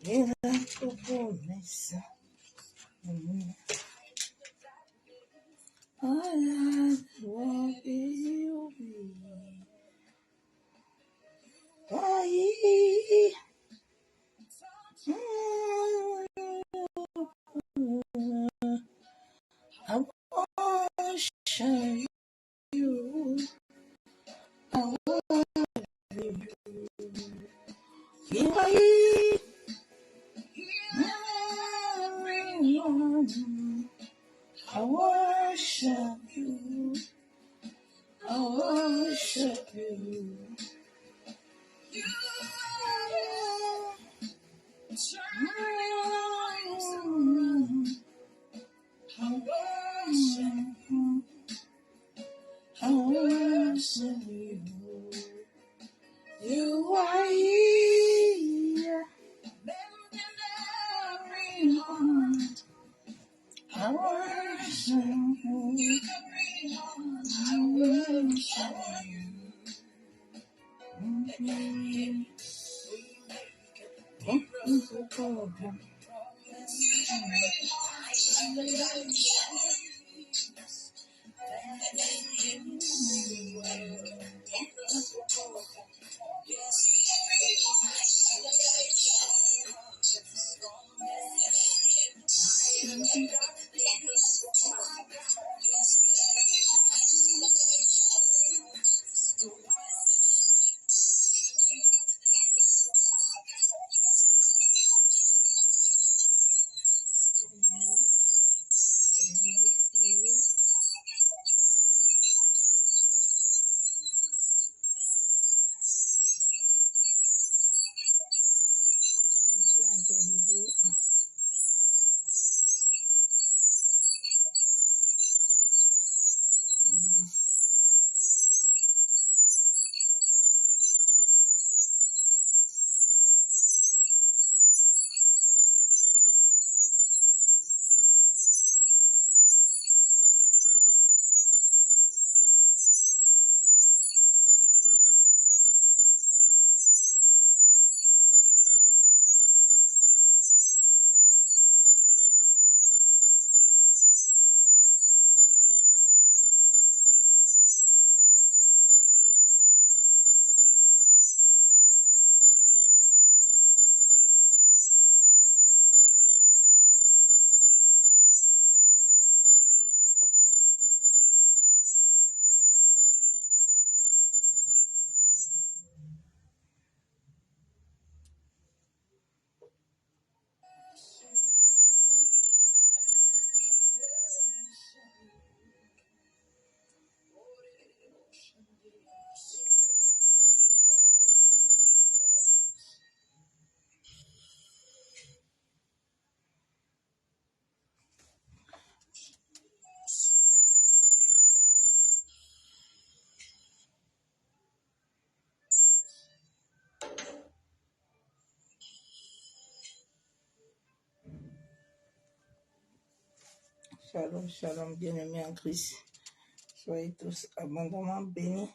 in the fullness. I like what you be. Why? I worship you. I worship you. Why? I worship you. I worship you. I worship you. You are here. Every heart. I worship you. I worship you. Shalom, shalom, bien-aimés en Christ. Soyez tous abondamment bénis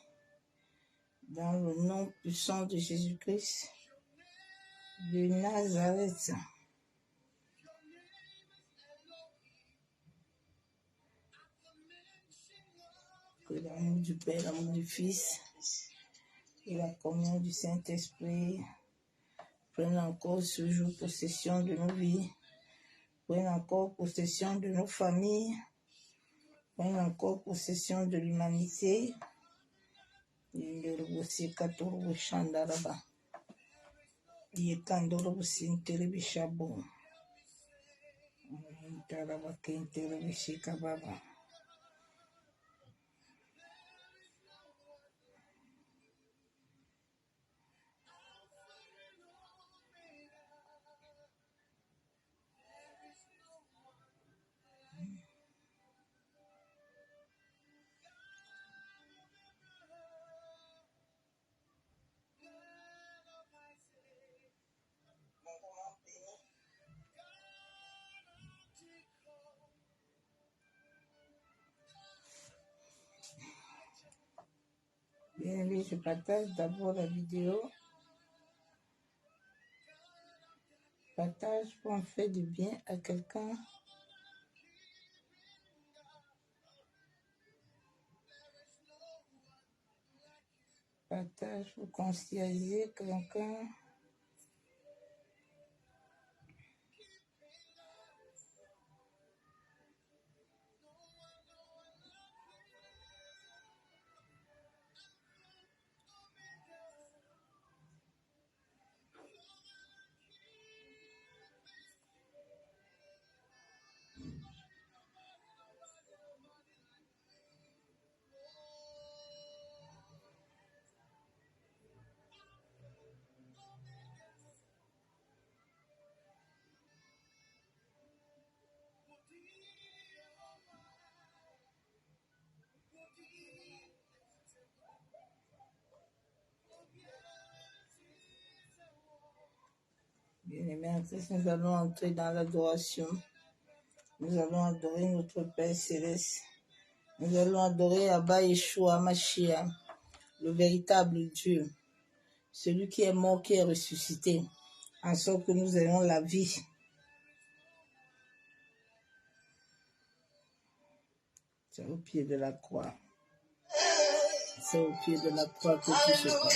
dans le nom puissant de Jésus-Christ de Nazareth. Que l'amour du Père, l'amour du Fils et la communion du Saint-Esprit prennent encore ce jour possession de nos vies, prennent encore possession de nos familles, prennent encore possession de l'humanité. Bien, je partage d'abord la vidéo Partage pour en faire du bien à quelqu'un. Partage pour conscientiser quelqu'un. Bien-aimés en Christ, nous allons entrer dans l'adoration. Nous allons adorer notre Père Céleste. Nous allons adorer Abba Yeshua Mashiach, le véritable Dieu, celui qui est mort, qui est ressuscité, en sorte que nous ayons la vie. C'est au pied de la croix. C'est au pied de la croix que tout se passe.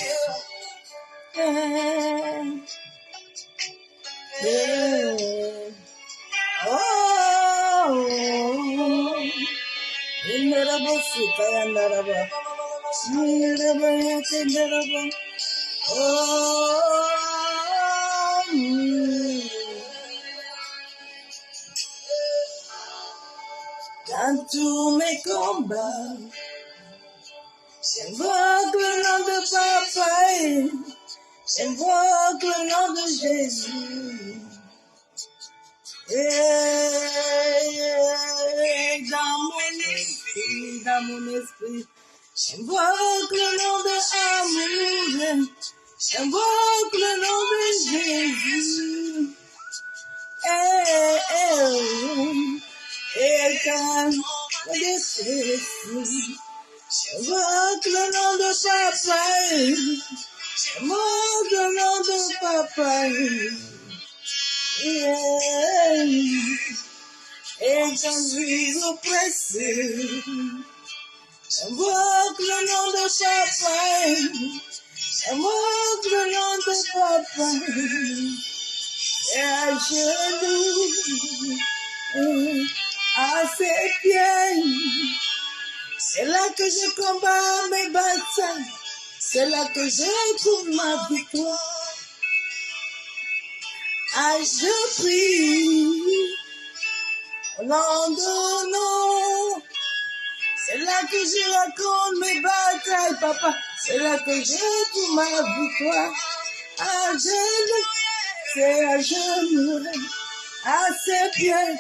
Dans tous mes combats, j'invoque le nom de Papa, j'invoque le nom de Jésus. Et dans mon esprit, j'invoque le nom de amour, j'invoque le nom de Jésus. Et quand je déteste, j'invoque le nom de Papa, j'invoque le nom de Papa. Et quand je suis oppressé, j'invoque le nom de Papa, j'invoque le nom de Papa. Et à genoux, à ses pieds, c'est là que je combats mes batailles, c'est là que je trouve ma victoire. Ah, je prie au nom de nom, c'est là que je raconte mes batailles, papa, c'est là que je trouve ma victoire. À genoux, c'est à genoux, à ses pieds,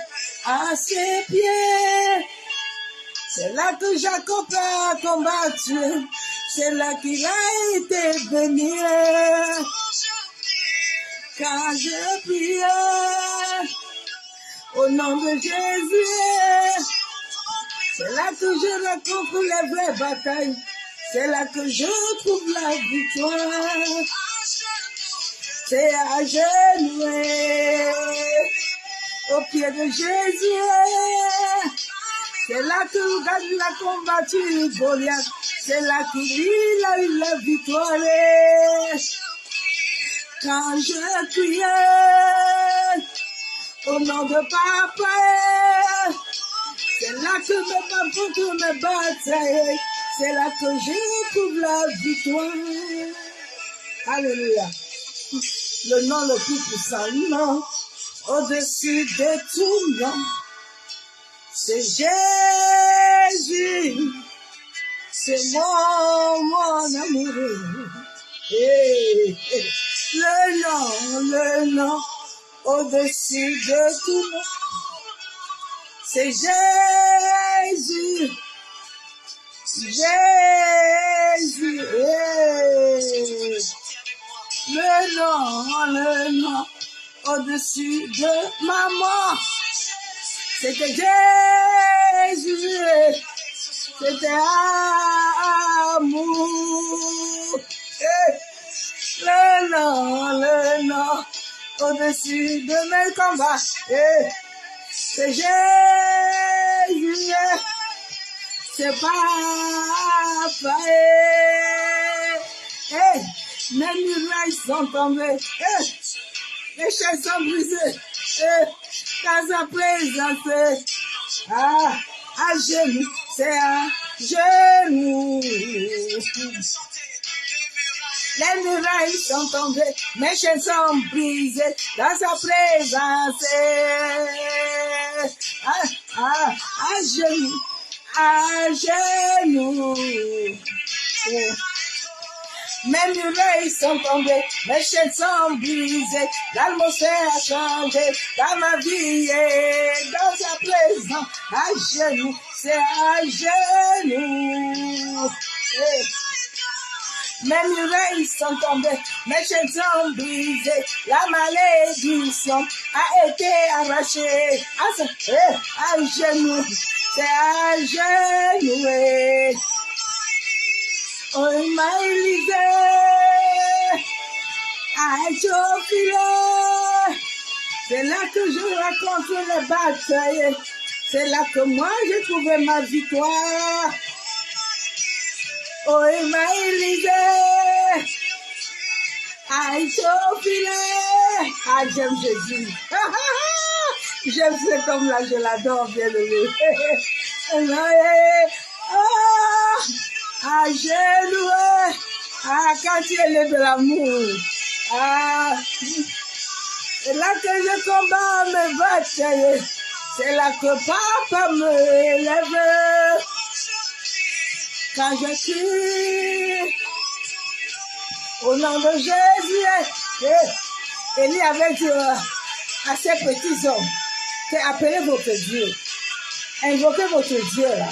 c'est là que Jacob a combattu, c'est là qu'il a été béni. Quand je prie au nom de Jésus, c'est là que je rencontre les vraies batailles, c'est là que je trouve la victoire. C'est à genoux, au pied de Jésus, c'est là que David a combattu Goliath, c'est là qu'il a eu la victoire. Quand je criais au nom de Papa, c'est là que me bataille, c'est là que je trouve la victoire. Alléluia. Le nom le plus puissant, non, au-dessus de tout nom, c'est Jésus, c'est mon amour. Le nom, au-dessus de tout nom, c'est Jésus, Jésus. Le nom, au-dessus de ma mort, c'était Jésus, c'était amour. Le nom, au-dessus de mes combats. C'est Jésus, c'est Papa. Mes murailles sont tombées, les chaînes sont brisées, dans sa présence, à genoux, c'est à genoux. Les murailles sont tombées, mes chaînes sont brisées, dans sa présence, à genoux, à genoux. Mes murailles sont tombées, mes chaînes sont brisées, l'atmosphère a changé dans ma vie et dans sa présence, à genoux, c'est à genoux. Mes murailles sont tombées, mes chaînes sont brisées, la malédiction a été arrachée, à genoux, c'est à genoux. Oh, ma Élysée, c'est là que je raconte les batailles, c'est là que moi j'ai trouvé ma victoire. Oh, ma Élysée, j'aime Jésus. J'aime ce comme là, je l'adore, bien aimé. À genoux, quand il est de l'amour, c'est là que je combats mes batailles, c'est là que papa me élève, quand je crie au nom de Jésus. Élie avait dit à ces petits hommes, appelez votre Dieu, invoquez votre Dieu là.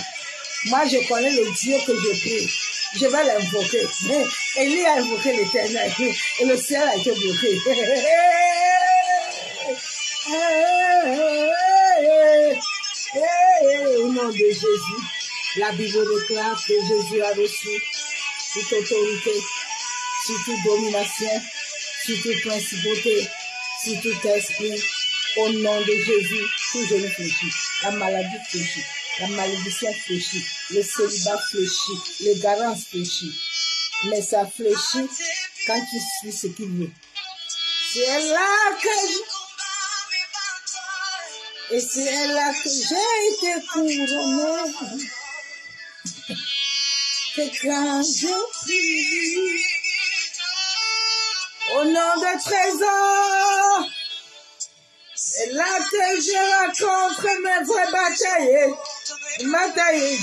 Moi, je connais le Dieu que je prie. Je vais l'invoquer. Élie a invoqué l'Éternel et le ciel a été bloqué. Au nom de Jésus, la Bible déclare que Jésus a reçu toute autorité, sur toute domination, sur toute principauté, sur tout esprit. Au nom de Jésus, tout genou fléchit, la maladie fléchit. La malédiction fléchit, le célibat fléchit, les carences fléchit. Mais ça fléchit quand tu suis ce qu'il veut. C'est là que et c'est là que j'ai été couronné. C'est quand je prie au nom de trésor. C'est là que je rencontre mes vraies batailles.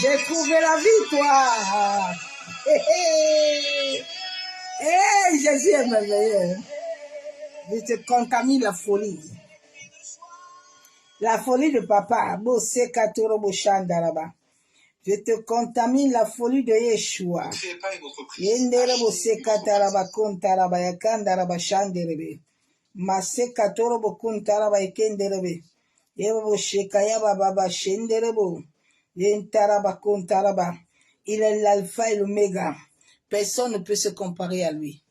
J'ai trouvé la victoire. Jésus est merveilleux. Je te contamine la folie. La folie de papa. Je te contamine la folie de Yeshua. Il est l'alpha et l'oméga. Personne ne peut se comparer à lui.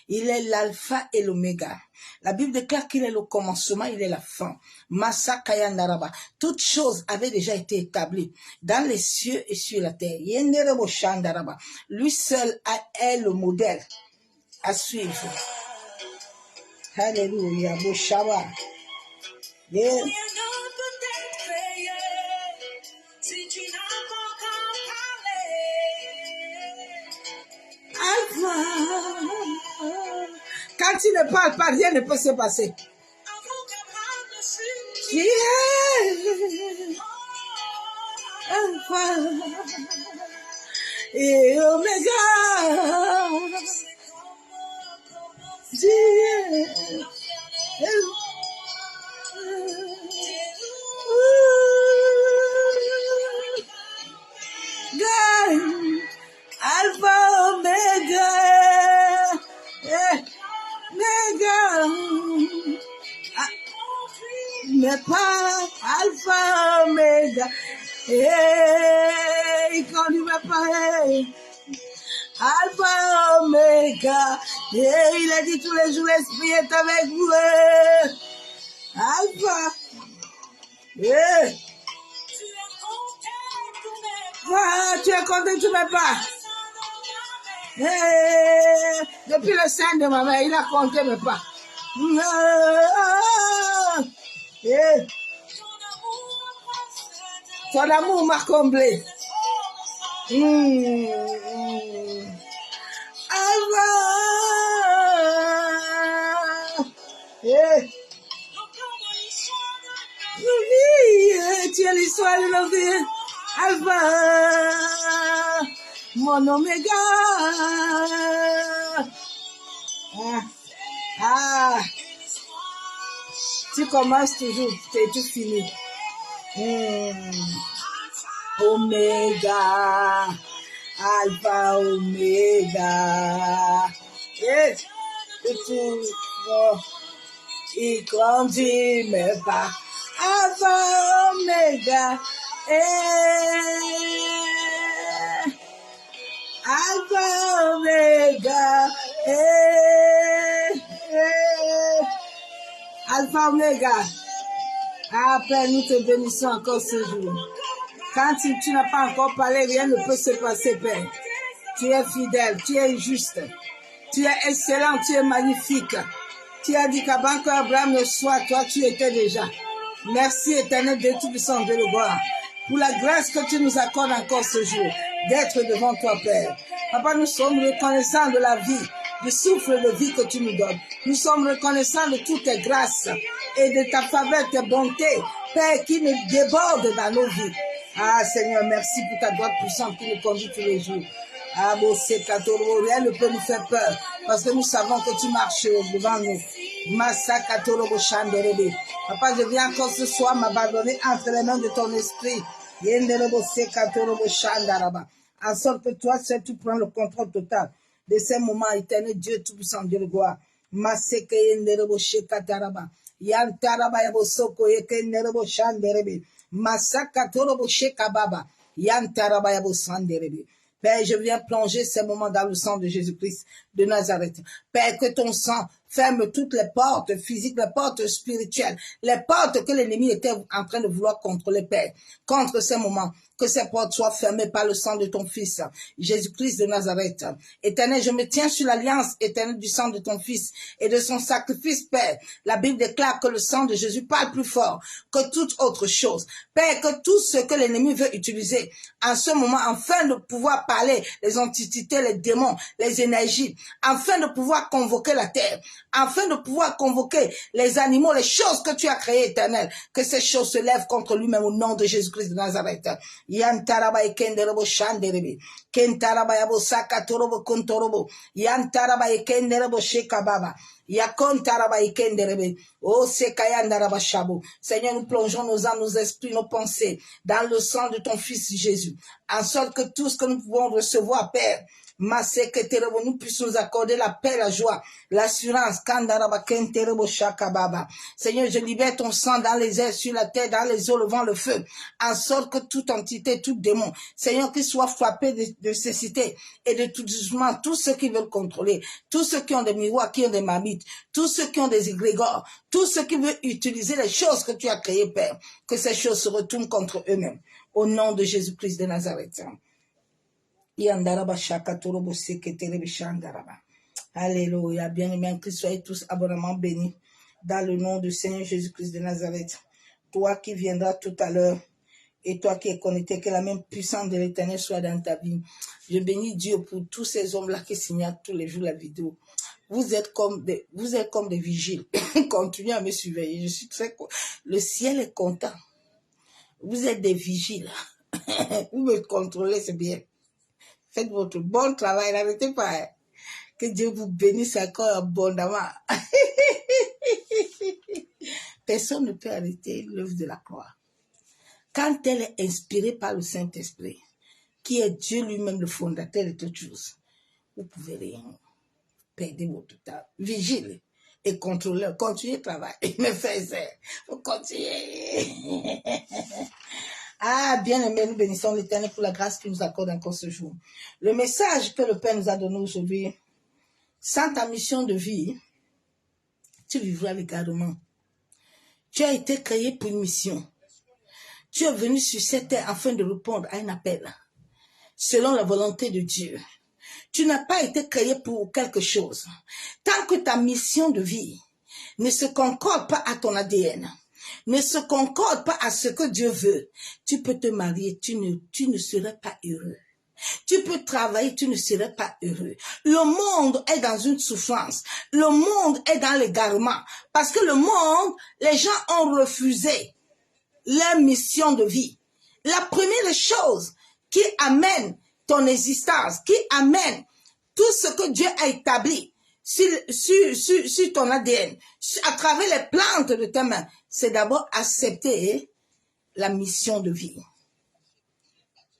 Il est l'alpha et l'oméga. La Bible déclare qu'il est le commencement, il est la fin. Masakaya Naraba. Toutes choses avaient déjà été établies dans les cieux et sur la terre. Yenderebo Shandaraba. Lui seul est le modèle à suivre. Alléluia. Boshaba. Yeah. Quand il ne parle pas, rien ne peut se passer. Alpha et Oméga. Alpha Oméga. Mais pas Alpha Oméga. Il conduit ma pareille. Alpha Oméga. Et il a dit tous les jours, l'Esprit est avec vous. Alpha. Tu as compté tous mes pas. Depuis le sein de ma mère, il a compté mes pas. Ton amour m'a comblé. Alpha. Tu es l'histoire de nos vies. Alpha, mon oméga. Tu commences toujours, c'est tout fini. Oméga, Alpha, Oméga. Et tout, il grandit, mais pas. Alpha, Oméga. Alpha, Omega, Alpha, Omega. Père, nous te bénissons encore ce jour. Quand tu n'as pas encore parlé, rien ne peut se passer, Père. Tu es fidèle, tu es juste, tu es excellent, tu es magnifique. Tu as dit qu'avant qu'Abraham ne soit, toi, tu étais déjà. Merci, éternel Dieu Tout-Puissant, Dieu de gloire, pour la grâce que tu nous accordes encore ce jour, d'être devant toi, Père. Papa, nous sommes reconnaissants de la vie, du souffle de vie que tu nous donnes. Nous sommes reconnaissants de toutes tes grâces et de ta faveur, tes bontés, Père, qui nous déborde dans nos vies. Seigneur, merci pour ta droite puissante qui nous conduit tous les jours. Bon, c'est rien ne peut nous faire peur, parce que nous savons que tu marches devant nous. Papa, je viens encore ce soir m'abandonner entre les mains de ton esprit. En sorte que toi, seul, tu prends le contrôle total de ces moments éternels, Dieu Tout-Puissant, Dieu de gloire. Père, je viens plonger ces moments dans le sang de Jésus-Christ de Nazareth. Père, que ton sang ferme toutes les portes physiques, les portes spirituelles, les portes que l'ennemi était en train de vouloir contrôler, Père. Contre ces moments, que ces portes soient fermées par le sang de ton Fils, Jésus-Christ de Nazareth. Éternel, je me tiens sur l'alliance éternelle du sang de ton Fils et de son sacrifice, Père. La Bible déclare que le sang de Jésus parle plus fort que toute autre chose. Père, que tout ce que l'ennemi veut utiliser en ce moment, afin de pouvoir parler, les entités, les démons, les énergies, afin de pouvoir convoquer la terre, afin de pouvoir convoquer les animaux, les choses que tu as créées, éternel, que ces choses se lèvent contre lui-même au nom de Jésus-Christ de Nazareth. Yantaraba ekenderebo shanderebe, kentaraba yabo sakatorobo kontorobo, yantaraba ekenderebo shekababa. Oh, Seigneur, nous plongeons nos âmes, nos esprits, nos pensées dans le sang de ton Fils Jésus, en sorte que tout ce que nous pouvons recevoir, Père, nous puissions nous accorder la paix, la joie, l'assurance. Seigneur, je libère ton sang dans les airs, sur la terre, dans les eaux, le vent, le feu, en sorte que toute entité, tout démon, Seigneur, qu'il soit frappé de cécité et de tout jugement, tous ceux qui veulent contrôler, tous ceux qui ont des miroirs, qui ont des marmites, tous ceux qui ont des égrégores, tous ceux qui veulent utiliser les choses que tu as créées, Père, que ces choses se retournent contre eux-mêmes. Au nom de Jésus-Christ de Nazareth. Alléluia. Bien-aimés en Christ, soyez tous abondamment bénis dans le nom du Seigneur Jésus-Christ de Nazareth. Toi qui viendras tout à l'heure et toi qui es connecté, que la même puissance de l'Éternel soit dans ta vie. Je bénis Dieu pour tous ces hommes-là qui signalent tous les jours la vidéo. Vous êtes comme des vigiles. Continuez à me surveiller. Je suis le ciel est content. Vous êtes des vigiles. Vous me contrôlez, c'est bien. Faites votre bon travail, n'arrêtez pas. Que Dieu vous bénisse encore abondamment. Personne ne peut arrêter l'œuvre de la croix. Quand elle est inspirée par le Saint-Esprit, qui est Dieu lui-même le fondateur de toutes choses, vous pouvez rien perdre votre temps. Vigile et contrôleur. Continuez le travail. Ne faites ça. Vous continuez. Bien aimé, nous bénissons l'Éternel pour la grâce qu'il nous accorde encore ce jour. Le message que le Père nous a donné aujourd'hui, Sans ta mission de vie, tu vivras l'égarement. Tu as été créé pour une mission. Tu es venu sur cette terre afin de répondre à un appel, selon la volonté de Dieu. Tu n'as pas été créé pour quelque chose. Tant que ta mission de vie ne se concorde pas à ton ADN, ne se concorde pas à ce que Dieu veut, tu peux te marier, tu ne serais pas heureux. Tu peux travailler, tu ne serais pas heureux. Le monde est dans une souffrance. Le monde est dans l'égarement. Parce que le monde, les gens ont refusé leur mission de vie. La première chose qui amène ton existence, qui amène tout ce que Dieu a établi sur ton ADN, à travers les plantes de tes mains, c'est d'abord accepter la mission de vie.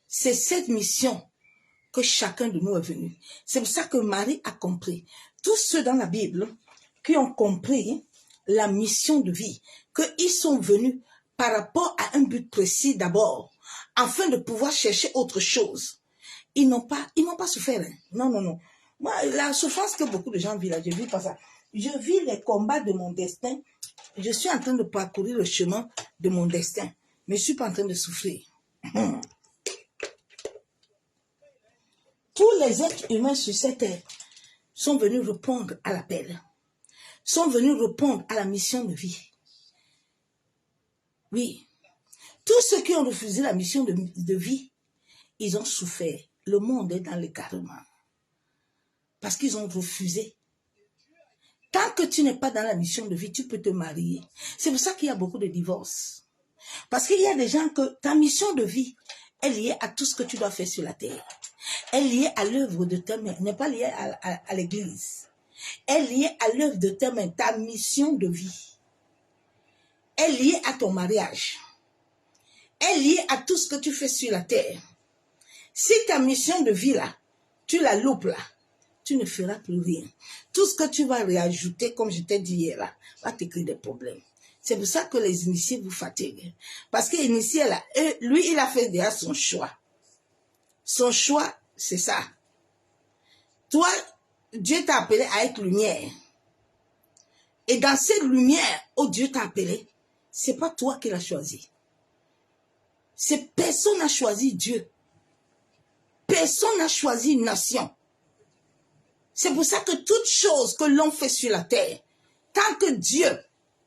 C'est cette mission que chacun de nous est venu. C'est pour ça que Marie a compris. Tous ceux dans la Bible qui ont compris la mission de vie, qu'ils sont venus par rapport à un but précis d'abord, afin de pouvoir chercher autre chose. Ils n'ont pas souffert. Hein. Non, non, non. Moi, la souffrance que beaucoup de gens vivent là, je vis pas ça. Je vis les combats de mon destin. Je suis en train de parcourir le chemin de mon destin. Mais je ne suis pas en train de souffrir. Tous les êtres humains sur cette terre sont venus répondre à l'appel, sont venus répondre à la mission de vie. Oui, tous ceux qui ont refusé la mission de vie, ils ont souffert. Le monde est dans l'égarement. Parce qu'ils ont refusé. Tant que tu n'es pas dans la mission de vie, tu peux te marier. C'est pour ça qu'il y a beaucoup de divorces. Parce qu'il y a des gens que ta mission de vie est liée à tout ce que tu dois faire sur la terre. Elle est liée à l'œuvre de tes mains, n'est pas liée à l'église. Elle est liée à l'œuvre de tes mains, ta mission de vie. Elle est liée à ton mariage. Elle est liée à tout ce que tu fais sur la terre. Si ta mission de vie là, tu la loupes là, tu ne feras plus rien. Tout ce que tu vas réajouter, comme je t'ai dit hier là, va te créer des problèmes. C'est pour ça que les initiés vous fatiguent. Parce que l'initié là, lui, il a fait déjà son choix. Son choix, c'est ça. Toi, Dieu t'a appelé à être lumière. Et dans cette lumière où Dieu t'a appelé, c'est pas toi qui l'as choisi. Personne n'a choisi Dieu. Personne n'a choisi une nation. C'est pour ça que toute chose que l'on fait sur la terre, tant que Dieu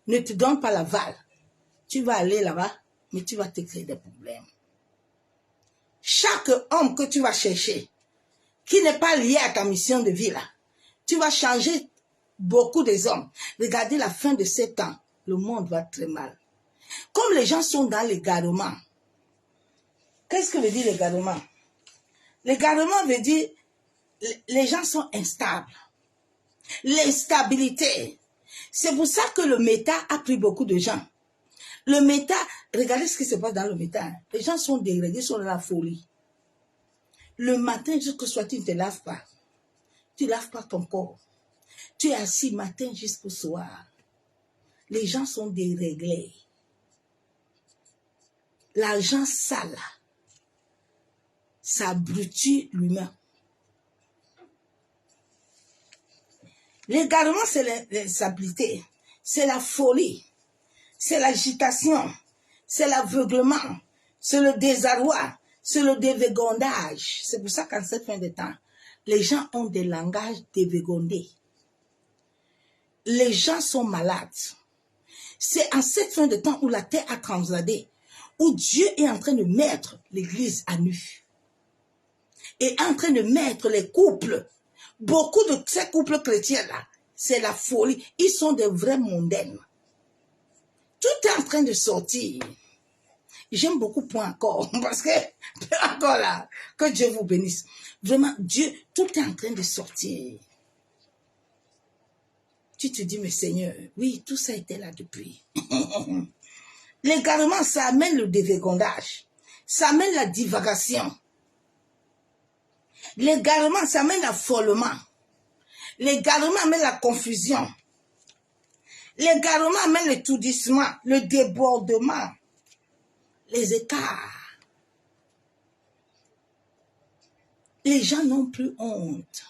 ne te donne pas l'aval, tu vas aller là-bas, mais tu vas te créer des problèmes. Chaque homme que tu vas chercher, qui n'est pas lié à ta mission de vie là, tu vas changer beaucoup des hommes. Regardez la fin de ces temps, le monde va très mal. Comme les gens sont dans l'égarement, qu'est-ce que veut dire l'égarement? L'égarement veut dire les gens sont instables. L'instabilité. C'est pour ça que le méta a pris beaucoup de gens. Le méta, regardez ce qui se passe dans le méta. Les gens sont dégradés, sont dans la folie. Le matin, jusqu'au soir, tu ne te laves pas. Tu ne laves pas ton corps. Tu es assis matin jusqu'au soir. Les gens sont déréglés. L'argent sale, ça abrutit l'humain. L'égarement, c'est l'instabilité, c'est la folie, c'est l'agitation, c'est l'aveuglement, c'est le désarroi, c'est le dévégondage. C'est pour ça qu'en cette fin de temps, les gens ont des langages dévégondés. Les gens sont malades. C'est en cette fin de temps où la terre a transladé, où Dieu est en train de mettre l'église à nu. Et en train de mettre les couples. Beaucoup de ces couples chrétiens-là, c'est la folie. Ils sont des vrais mondaines. Tout est en train de sortir. J'aime beaucoup point encore, parce que, encore là, que Dieu vous bénisse. Vraiment, Dieu, tout est en train de sortir. Tu te dis, mais Seigneur, oui, tout ça était là depuis. L'égarement, ça amène le dévégondage. Ça amène la divagation. L'égarement, ça amène l'affolement. L'égarement amène la confusion. L'égarement amène l'étourdissement, le débordement, les écarts. Les gens n'ont plus honte.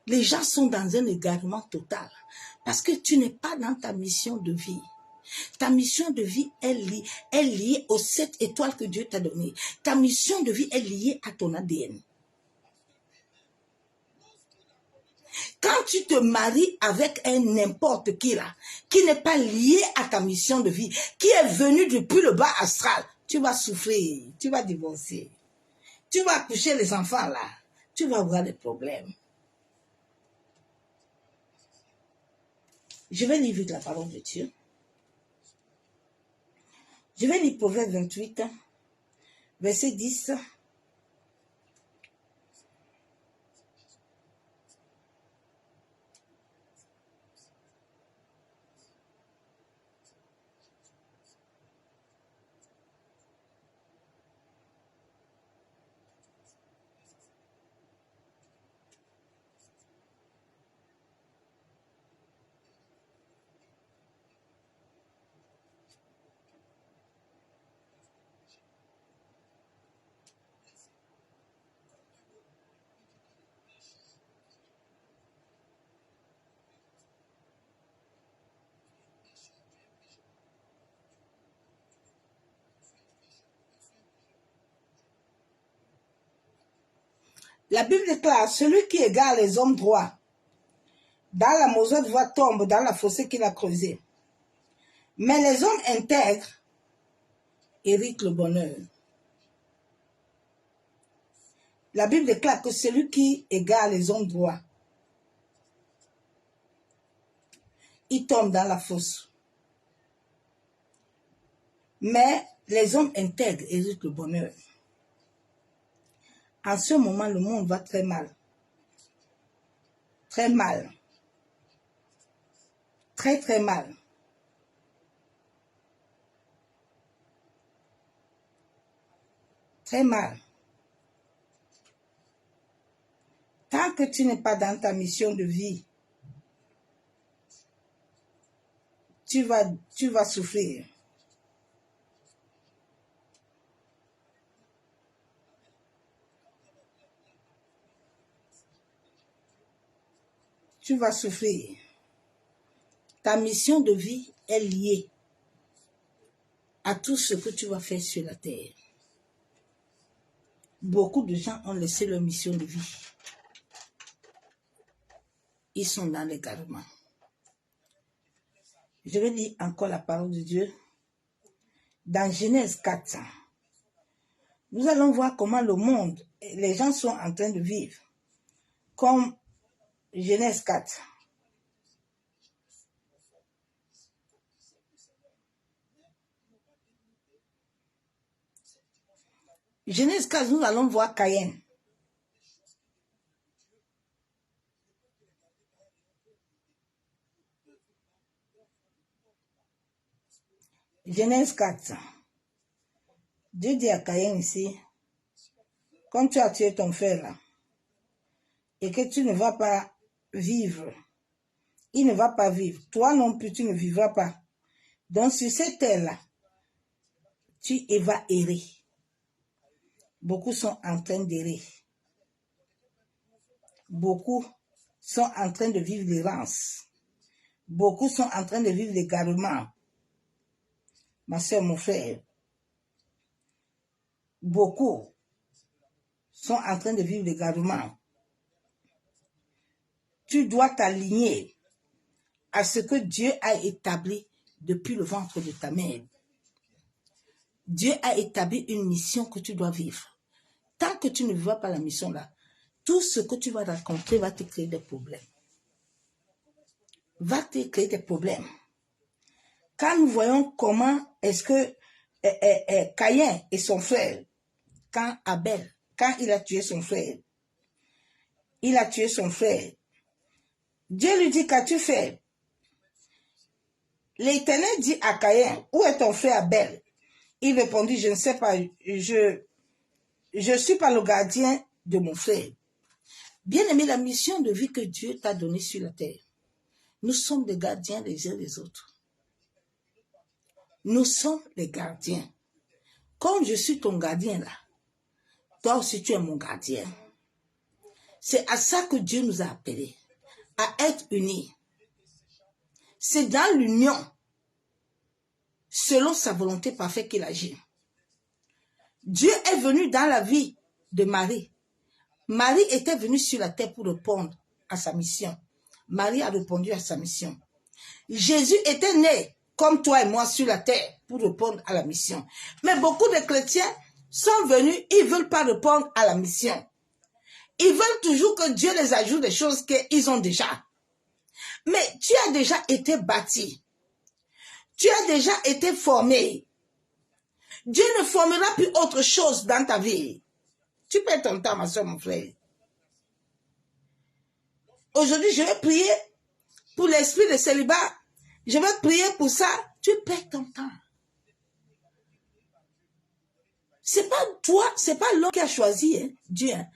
Les gens sont dans un égarement total parce que tu n'es pas dans ta mission de vie. Ta mission de vie est liée aux 7 étoiles que Dieu t'a données. Ta mission de vie est liée à ton ADN. Quand tu te maries avec un n'importe qui là, qui n'est pas lié à ta mission de vie, qui est venu depuis le bas astral, tu vas souffrir, tu vas divorcer, tu vas accoucher les enfants là, tu vas avoir des problèmes. Je vais lire vite la parole de Dieu. Je vais lire Proverbe 28, verset 10. La Bible déclare, celui qui égare les hommes droits, dans la mauvaise voie tombe dans la fossée qu'il a creusée. Mais les hommes intègres héritent le bonheur. La Bible déclare que celui qui égare les hommes droits, il tombe dans la fosse. Mais les hommes intègres héritent le bonheur. En ce moment, le monde va très mal. Très mal. Très, très mal. Très mal. Tant que tu n'es pas dans ta mission de vie, tu vas souffrir. Tu vas souffrir. Ta mission de vie est liée à tout ce que tu vas faire sur la terre. Beaucoup de gens ont laissé leur mission de vie. Ils sont dans l'égarement. Je vais lire encore la parole de Dieu. Dans Genèse 4, nous allons voir comment le monde, les gens sont en train de vivre. Comme Genèse 4. Genèse 4, nous allons voir Caïn. Genèse 4. Dieu dit à Caïn ici, quand tu as tué ton frère là, et que tu ne vas pas vivre, il ne va pas vivre. Toi non plus, tu ne vivras pas. Donc sur cette terre-là, tu vas errer. Beaucoup sont en train d'errer. Beaucoup sont en train de vivre l'errance. Beaucoup sont en train de vivre l'égarement. Ma soeur, mon frère, beaucoup sont en train de vivre l'égarement. Tu dois t'aligner à ce que Dieu a établi depuis le ventre de ta mère. Dieu a établi une mission que tu dois vivre. Tant que tu ne vivras pas la mission là, tout ce que tu vas raconter va te créer des problèmes. Va te créer des problèmes. Quand nous voyons comment est-ce que Caïn et son frère, quand Abel, quand il a tué son frère, Dieu lui dit, qu'as-tu fait? L'Éternel dit à Caïn, où est ton frère Abel? Il répondit, je ne sais pas, je suis pas le gardien de mon frère. Bien-aimé, la mission de vie que Dieu t'a donnée sur la terre, nous sommes des gardiens les uns des autres. Nous sommes les gardiens. Comme je suis ton gardien là, toi aussi tu es mon gardien. C'est à ça que Dieu nous a appelés, à être unis. C'est dans l'union, selon sa volonté parfaite qu'il agit. Dieu est venu dans la vie de Marie. Marie était venue sur la terre pour répondre à sa mission. Marie a répondu à sa mission. Jésus était né comme toi et moi sur la terre pour répondre à la mission. Mais beaucoup de chrétiens sont venus, ils ne veulent pas répondre à la mission. Ils veulent toujours que Dieu les ajoute des choses qu'ils ont déjà. Mais tu as déjà été bâti. Tu as déjà été formé. Dieu ne formera plus autre chose dans ta vie. Tu perds ton temps, ma soeur, mon frère. Aujourd'hui, je vais prier pour l'esprit de célibat. Je vais prier pour ça. Tu perds ton temps. C'est pas toi, c'est pas l'homme qui a choisi, hein, Dieu. Hein.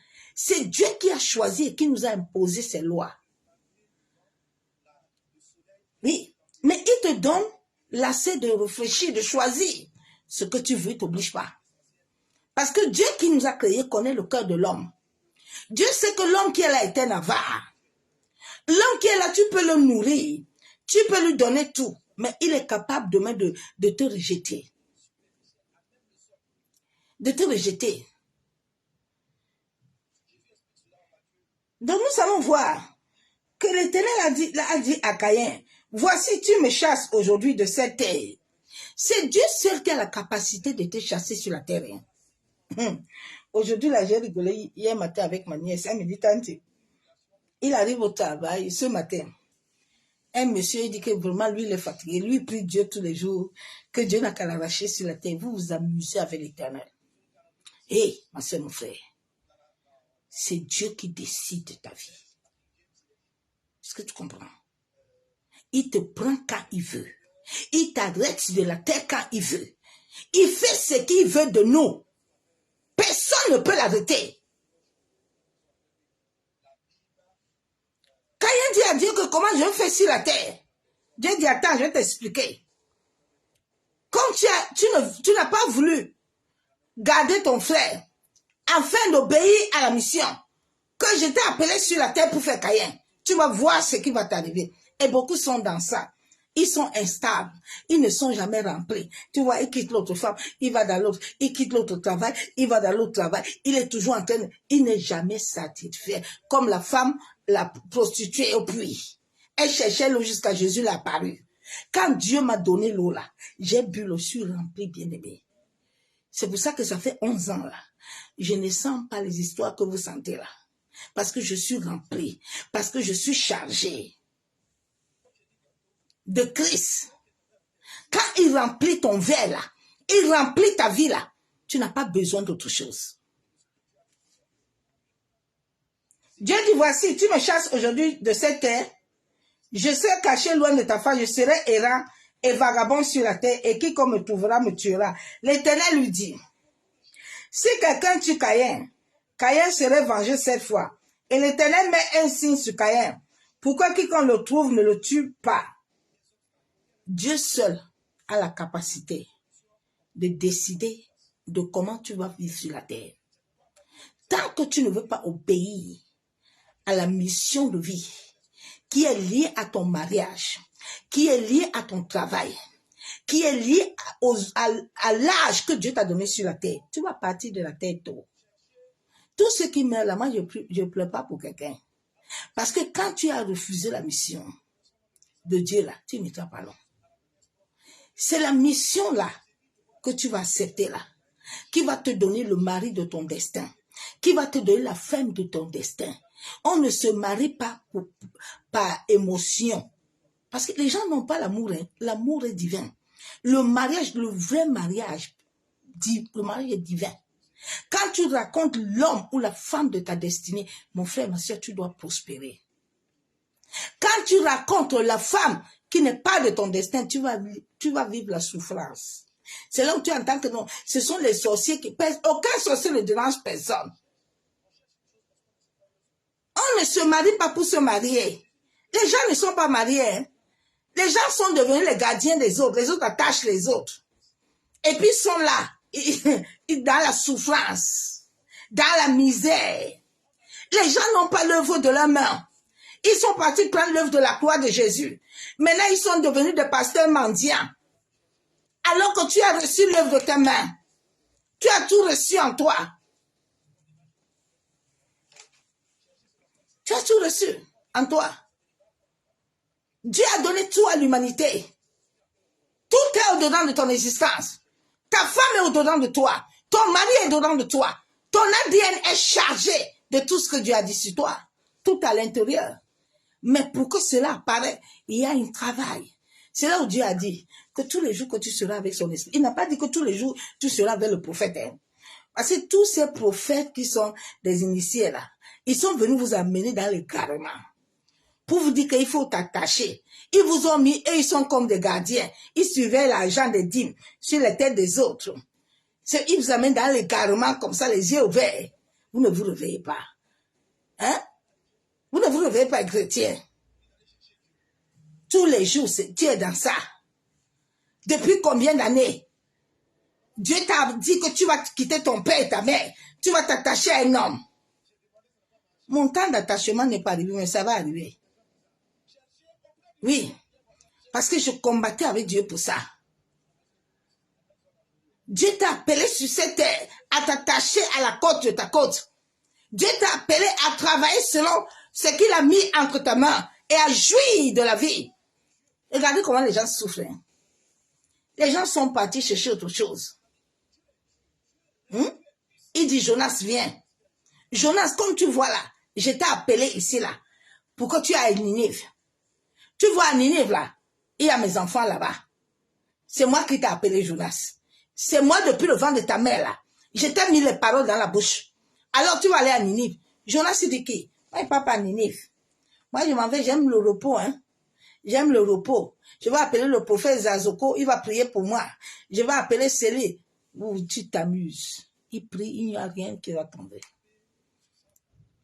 C'est Dieu qui a choisi et qui nous a imposé ces lois. Oui, mais il te donne l'accès de réfléchir, de choisir ce que tu veux, il ne t'oblige pas. Parce que Dieu qui nous a créés connaît le cœur de l'homme. Dieu sait que l'homme qui est là est un avare. L'homme qui est là, tu peux le nourrir. Tu peux lui donner tout. Mais il est capable demain de te rejeter. De te rejeter. Donc nous allons voir que l'Éternel a dit à Caïn, voici tu me chasses aujourd'hui de cette terre. C'est Dieu seul qui a la capacité de te chasser sur la terre. Aujourd'hui, là, j'ai rigolé hier matin avec ma nièce. Elle me dit, tante, il arrive au travail ce matin. Un monsieur, il dit que vraiment, lui, il est fatigué. Lui, il prie Dieu tous les jours, que Dieu n'a qu'à l'arracher sur la terre. Vous vous amusez avec l'Éternel. Hé, ma soeur, mon frère, c'est Dieu qui décide de ta vie. Est-ce que tu comprends? Il te prend quand il veut. Il t'arrête de la terre quand il veut. Il fait ce qu'il veut de nous. Personne ne peut l'arrêter. Quand il dit à Dieu que comment je fais sur la terre, Dieu dit attends, je vais t'expliquer. Comme tu n'as pas voulu garder ton frère afin d'obéir à la mission que je t'ai appelé sur la terre pour faire Caïn, tu vas voir ce qui va t'arriver. Et beaucoup sont dans ça. Ils sont instables. Ils ne sont jamais remplis. Tu vois, il quitte l'autre femme, il va dans l'autre. Il quitte l'autre travail, il va dans l'autre travail. Il est toujours en train de... Il n'est jamais satisfait. Comme la femme, la prostituée au puits. Elle cherchait l'eau jusqu'à Jésus l'a apparu. Quand Dieu m'a donné l'eau là, j'ai bu l'eau, je suis rempli, bien aimé. C'est pour ça que ça fait 11 ans là. Je ne sens pas les histoires que vous sentez là. Parce que je suis rempli. Parce que je suis chargé de Christ. Quand il remplit ton verre là, il remplit ta vie là, tu n'as pas besoin d'autre chose. Dieu dit, voici, tu me chasses aujourd'hui de cette terre, je serai caché loin de ta face, je serai errant et vagabond sur la terre, et quiconque me trouvera me tuera. L'Éternel lui dit, si quelqu'un tue Caïn, Caïn serait vengé cette fois. Et l'Éternel met un signe sur Caïn, pourquoi quiconque le trouve ne le tue pas. Dieu seul a la capacité de décider de comment tu vas vivre sur la terre. Tant que tu ne veux pas obéir à la mission de vie qui est liée à ton mariage, qui est liée à ton travail, qui est liée à l'âge que Dieu t'a donné sur la terre, tu vas partir de la terre tôt. Tout ce qui meurt là, moi je ne pleure pas pour quelqu'un. Parce que quand tu as refusé la mission de Dieu là, tu ne mettras pas long. C'est la mission là que tu vas accepter là, qui va te donner le mari de ton destin, qui va te donner la femme de ton destin. On ne se marie pas par émotion, parce que les gens n'ont pas l'amour, hein. L'amour est divin. Le mariage, le vrai mariage, le mariage est divin. Quand tu racontes l'homme ou la femme de ta destinée, mon frère, ma soeur, tu dois prospérer. Quand tu racontes la femme qui n'est pas de ton destin, tu vas vivre la souffrance. C'est là où tu entends que non, ce sont les sorciers qui pèsent. Aucun sorcier ne dérange personne. On ne se marie pas pour se marier. Les gens ne sont pas mariés. Hein. Les gens sont devenus les gardiens des autres. Les autres attachent les autres. Et puis ils sont là, dans la souffrance, dans la misère. Les gens n'ont pas l'œuvre de leurs mains. Ils sont partis prendre l'œuvre de la croix de Jésus. Maintenant, ils sont devenus des pasteurs mendiants. Alors que tu as reçu l'œuvre de tes mains. Tu as tout reçu en toi. Tu as tout reçu en toi. Dieu a donné tout à l'humanité. Tout est au-dedans de ton existence. Ta femme est au-dedans de toi. Ton mari est au-dedans de toi. Ton ADN est chargé de tout ce que Dieu a dit sur toi. Tout à l'intérieur. Mais pour que cela apparaisse, il y a un travail. C'est là où Dieu a dit que tous les jours que tu seras avec son esprit. Il n'a pas dit que tous les jours tu seras avec le prophète. Hein. Parce que tous ces prophètes qui sont des initiés là, ils sont venus vous amener dans le carrément. Pour vous dire qu'il faut t'attacher. Ils vous ont mis, et ils sont comme des gardiens. Ils surveillent l'argent des dîmes sur les têtes des autres. Ils vous amènent dans les carréments comme ça, les yeux ouverts. Vous ne vous réveillez pas. Hein? Vous ne vous réveillez pas, chrétien. Tous les jours, tu es dans ça. Depuis combien d'années? Dieu t'a dit que tu vas quitter ton père et ta mère. Tu vas t'attacher à un homme. Mon temps d'attachement n'est pas arrivé, mais ça va arriver. Oui, parce que je combattais avec Dieu pour ça. Dieu t'a appelé sur cette terre à t'attacher à la côte de ta côte. Dieu t'a appelé à travailler selon ce qu'il a mis entre ta main et à jouir de la vie. Regardez comment les gens souffrent. Hein. Les gens sont partis chercher autre chose. Il dit, Jonas, viens. Jonas, comme tu vois là, je t'ai appelé ici là, pour que tu ailles à Ninive. Tu vois à Ninive là, il y a mes enfants là-bas. C'est moi qui t'ai appelé Jonas. C'est moi depuis le ventre de ta mère là. Je t'ai mis les paroles dans la bouche. Alors tu vas aller à Ninive. Jonas dit qui? Moi, il part pas à Ninive. Moi, je m'en vais, j'aime le repos. Hein. J'aime le repos. Je vais appeler le prophète Zazoko, il va prier pour moi. Je vais appeler Célie. Où tu t'amuses. Il prie, il n'y a rien qui va tomber.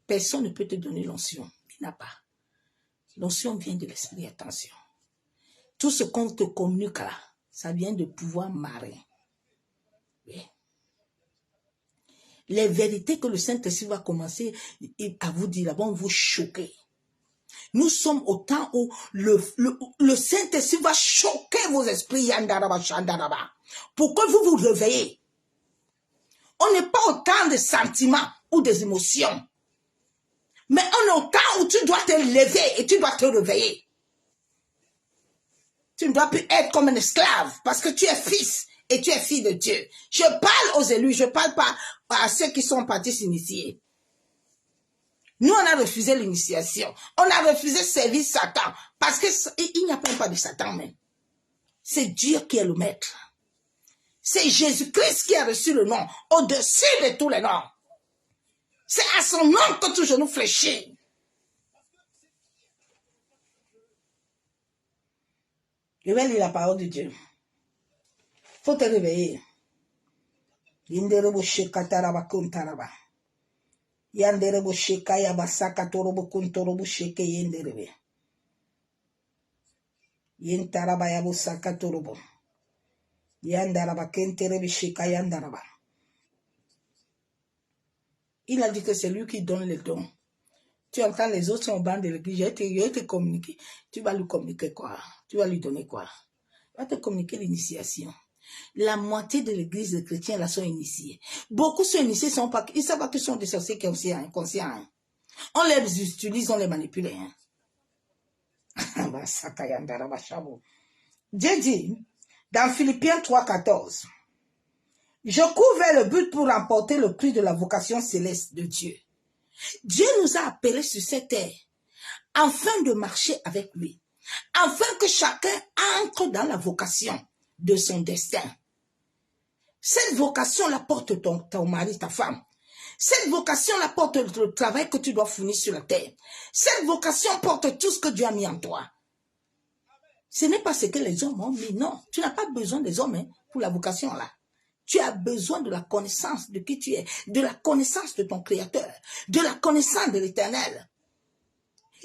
Personne ne peut te donner l'onction. Il n'a pas. L'onction vient de l'esprit, attention. Tout ce qu'on te communique là, ça vient de pouvoir marin. Oui. Les vérités que le Saint-Esprit va commencer à vous dire là, vont vous choquer. Nous sommes au temps où le Saint-Esprit va choquer vos esprits, yandaraba, chandaraba, pour que vous vous réveillez. On n'est pas au temps des sentiments ou des émotions. Mais on est au temps où tu dois te lever et tu dois te réveiller. Tu ne dois plus être comme un esclave parce que tu es fils et tu es fille de Dieu. Je parle aux élus, je ne parle pas à ceux qui sont partis s'initier. Nous, on a refusé l'initiation. On a refusé servir Satan parce qu'il n'y a pas de Satan même. C'est Dieu qui est le maître. C'est Jésus-Christ qui a reçu le nom au-dessus de tous les noms. C'est à son nom que tout genou fléchit. Je vais lire la parole de Dieu. Faut te réveiller. Yinderebo shekataraba kuntaraba. Yanderebo shekaya basaka torobo kuntorobo sheke yenderebe. Yentaraba yabo saka torobo. Yandaraba kenterebe sheka yandaraba. Il a dit que c'est lui qui donne les dons. Tu entends les autres sont au banc de l'église, je vais te communiquer. Tu vas lui communiquer quoi? Tu vas lui donner quoi? Il va te communiquer l'initiation. La moitié de l'église des chrétiens là sont initiés. Beaucoup sont initiés, ils savent pas qu'ils sont des sorciers inconscients. Hein. On les utilise, on les manipule. Hein. Dieu dit, dans Philippiens 3,14, je cours vers le but pour remporter le prix de la vocation céleste de Dieu. Dieu nous a appelés sur cette terre afin de marcher avec lui, afin que chacun entre dans la vocation de son destin. Cette vocation la porte ton mari, ta femme. Cette vocation la porte le travail que tu dois fournir sur la terre. Cette vocation porte tout ce que Dieu a mis en toi. Ce n'est pas ce que les hommes ont mis, non. Tu n'as pas besoin des hommes hein, pour la vocation là. Tu as besoin de la connaissance de qui tu es, de la connaissance de ton Créateur, de la connaissance de l'Éternel.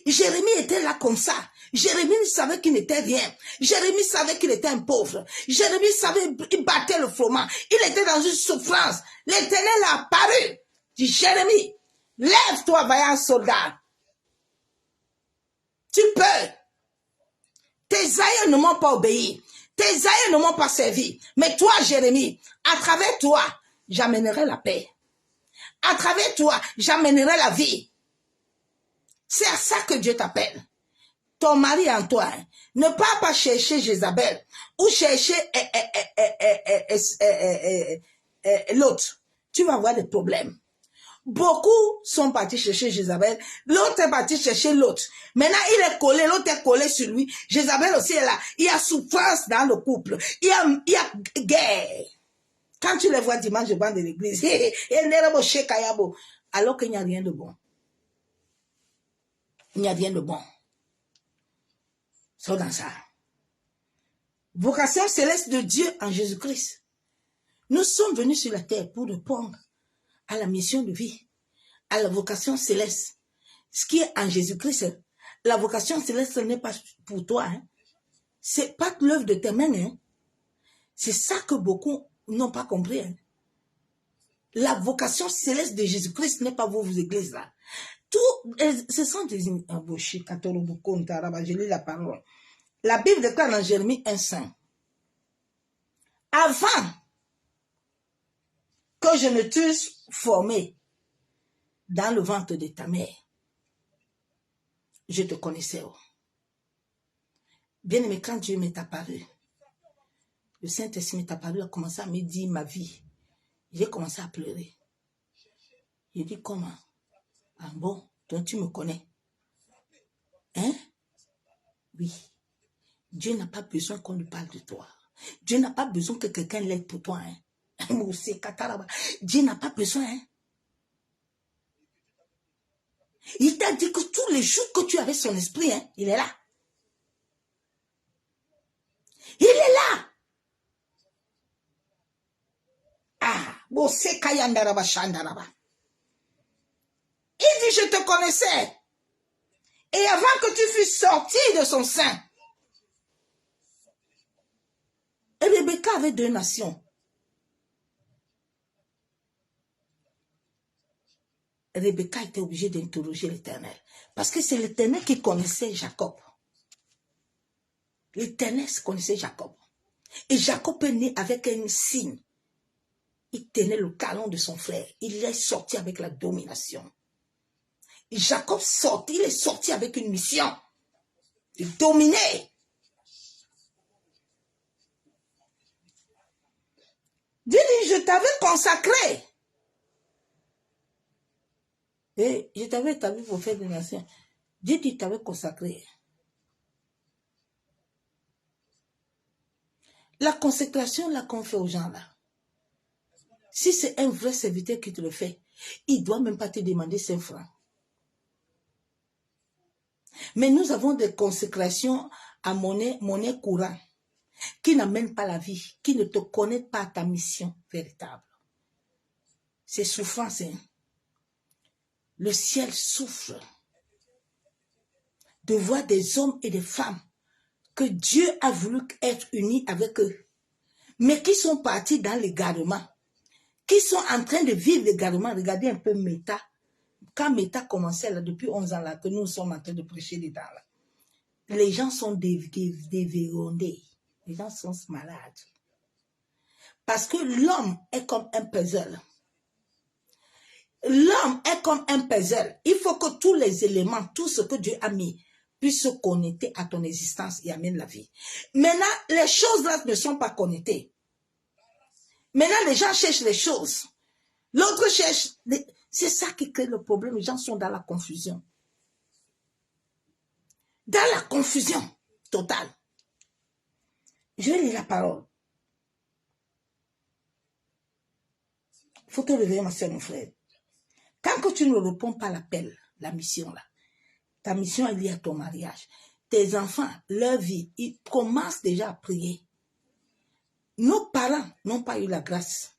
Jérémie était là comme ça. Jérémie savait qu'il n'était rien. Jérémie savait qu'il était un pauvre. Jérémie savait qu'il battait le froment. Il était dans une souffrance. L'Éternel a apparu. Dit Jérémie, Lève-toi, vaillant soldat. Tu peux. Tes aïeux ne m'ont pas obéi. Tes aïeux ne m'ont pas servi. Mais toi, Jérémie, à travers toi, j'amènerai la paix. À travers toi, j'amènerai la vie. C'est à ça que Dieu t'appelle. Ton mari en toi, hein. Ne pars pas chercher Jézabel ou chercher l'autre. Tu vas avoir des problèmes. Beaucoup sont partis chercher Jézabel. L'autre est parti chercher l'autre. Maintenant, il est collé, l'autre est collé sur lui. Jézabel aussi est là. Il y a souffrance dans le couple. Il y a guerre. Quand tu les vois dimanche devant de l'église, alors qu'il n'y a rien de bon. Il n'y a rien de bon. C'est dans ça. Vocation céleste de Dieu en Jésus-Christ. Nous sommes venus sur la terre pour répondre à la mission de vie, à la vocation céleste. Ce qui est en Jésus-Christ, la vocation céleste n'est pas pour toi. Hein. C'est pas l'œuvre de tes mains. Hein. C'est ça que beaucoup n'ont pas compris. Hein. La vocation céleste de Jésus-Christ n'est pas vos églises là. Tout, ce sont des je lis la parole. La Bible déclare dans Jérémie 1:5. Avant que je ne t'eusse formé dans le ventre de ta mère, je te connaissais. Bien aimé, quand Dieu m'est apparu, le Saint-Esprit m'est apparu, a commencé à me dire ma vie. J'ai commencé à pleurer. J'ai dit comment? Ah bon, donc tu me connais. Hein? Oui. Dieu n'a pas besoin qu'on lui parle de toi. Dieu n'a pas besoin que quelqu'un l'aide pour toi. Hein? Dieu n'a pas besoin. Hein? Il t'a dit que tous les jours que tu avais son esprit, hein, il est là. Il est là. Ah, il dit, je te connaissais. Et avant que tu fusses sorti de son sein, Rebecca avait 2 nations. Rebecca était obligée d'interroger l'Éternel. Parce que c'est l'Éternel qui connaissait Jacob. L'Éternel connaissait Jacob. Et Jacob est né avec un signe. Il tenait le talon de son frère. Il est sorti avec la domination. Et Jacob sorti, il est sorti avec une mission de dominer. Dieu dit, je t'avais consacré. Et je t'avais établi pour faire des nations. Dieu dit, t'avais consacré. La consécration, là qu'on fait aux gens là. Si c'est un vrai serviteur qui te le fait, il ne doit même pas te demander 5 francs. Mais nous avons des consécrations à monnaie courante qui n'amènent pas la vie, qui ne te connectent pas à ta mission véritable. C'est souffrance. Hein? Le ciel souffre de voir des hommes et des femmes que Dieu a voulu être unis avec eux, mais qui sont partis dans l'égarement, qui sont en train de vivre l'égarement. Regardez un peu Méta. Quand Méta commençait là, depuis 11 ans là, que nous sommes en train de prêcher dedans là, les gens sont dévergondés. Les gens sont malades. Parce que l'homme est comme un puzzle. L'homme est comme un puzzle. Il faut que tous les éléments, tout ce que Dieu a mis, puissent se connecter à ton existence et amène la vie. Maintenant, les choses là ne sont pas connectées. Maintenant, les gens cherchent les choses. L'autre cherche. C'est ça qui crée le problème. Les gens sont dans la confusion. Dans la confusion totale. Je vais lire la parole. Il faut te réveiller, ma soeur, mon frère. Tant que tu ne réponds pas à l'appel, la mission là, ta mission est liée à ton mariage. Tes enfants, leur vie, ils commencent déjà à prier. Nos parents n'ont pas eu la grâce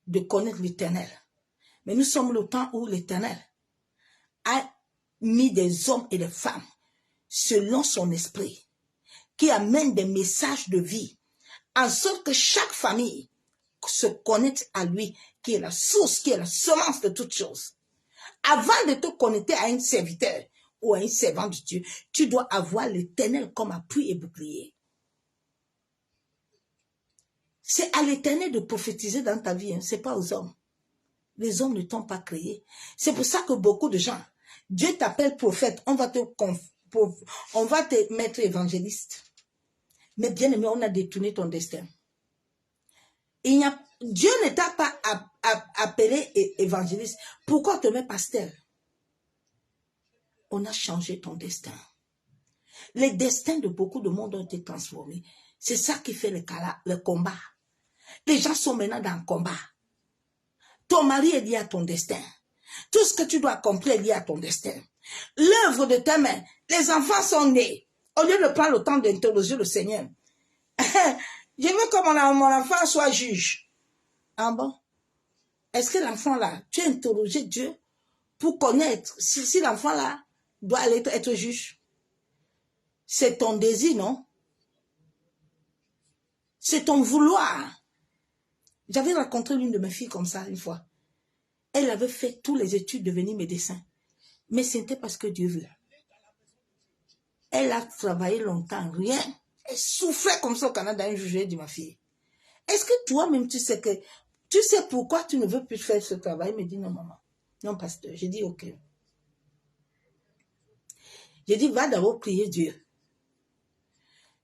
de connaître l'Éternel. Mais nous sommes le temps où l'Éternel a mis des hommes et des femmes selon son esprit qui amènent des messages de vie en sorte que chaque famille se connecte à lui qui est la source, qui est la semence de toutes choses. Avant de te connecter à un serviteur ou à un servant de Dieu, tu dois avoir l'Éternel comme appui et bouclier. C'est à l'Éternel de prophétiser dans ta vie, hein. Ce n'est pas aux hommes. Les hommes ne t'ont pas créé. C'est pour ça que beaucoup de gens, Dieu t'appelle prophète, on va te mettre évangéliste. Mais bien aimé, on a détourné ton destin. Dieu ne t'a pas appelé évangéliste. Pourquoi te met pasteur? On a changé ton destin. Les destins de beaucoup de monde ont été transformés. C'est ça qui fait le combat. Les gens sont maintenant dans le combat. Ton mari est lié à ton destin. Tout ce que tu dois accomplir est lié à ton destin. L'œuvre de tes mains, les enfants sont nés. Au lieu de prendre le temps d'interroger le Seigneur, je veux que mon enfant soit juge. Ah bon? Est-ce que l'enfant là, tu as interrogé Dieu pour connaître si l'enfant là doit aller être juge? C'est ton désir, non? C'est ton vouloir. J'avais rencontré l'une de mes filles comme ça une fois. Elle avait fait toutes les études de devenir médecin. Mais ce n'était pas ce que Dieu veut. Elle a travaillé longtemps, rien. Elle souffrait comme ça au Canada, un juge de ma fille. Est-ce que toi-même, tu sais pourquoi tu ne veux plus faire ce travail? Elle me dit non, maman. Non, pasteur. J'ai dit ok. J'ai dit, va d'abord prier Dieu.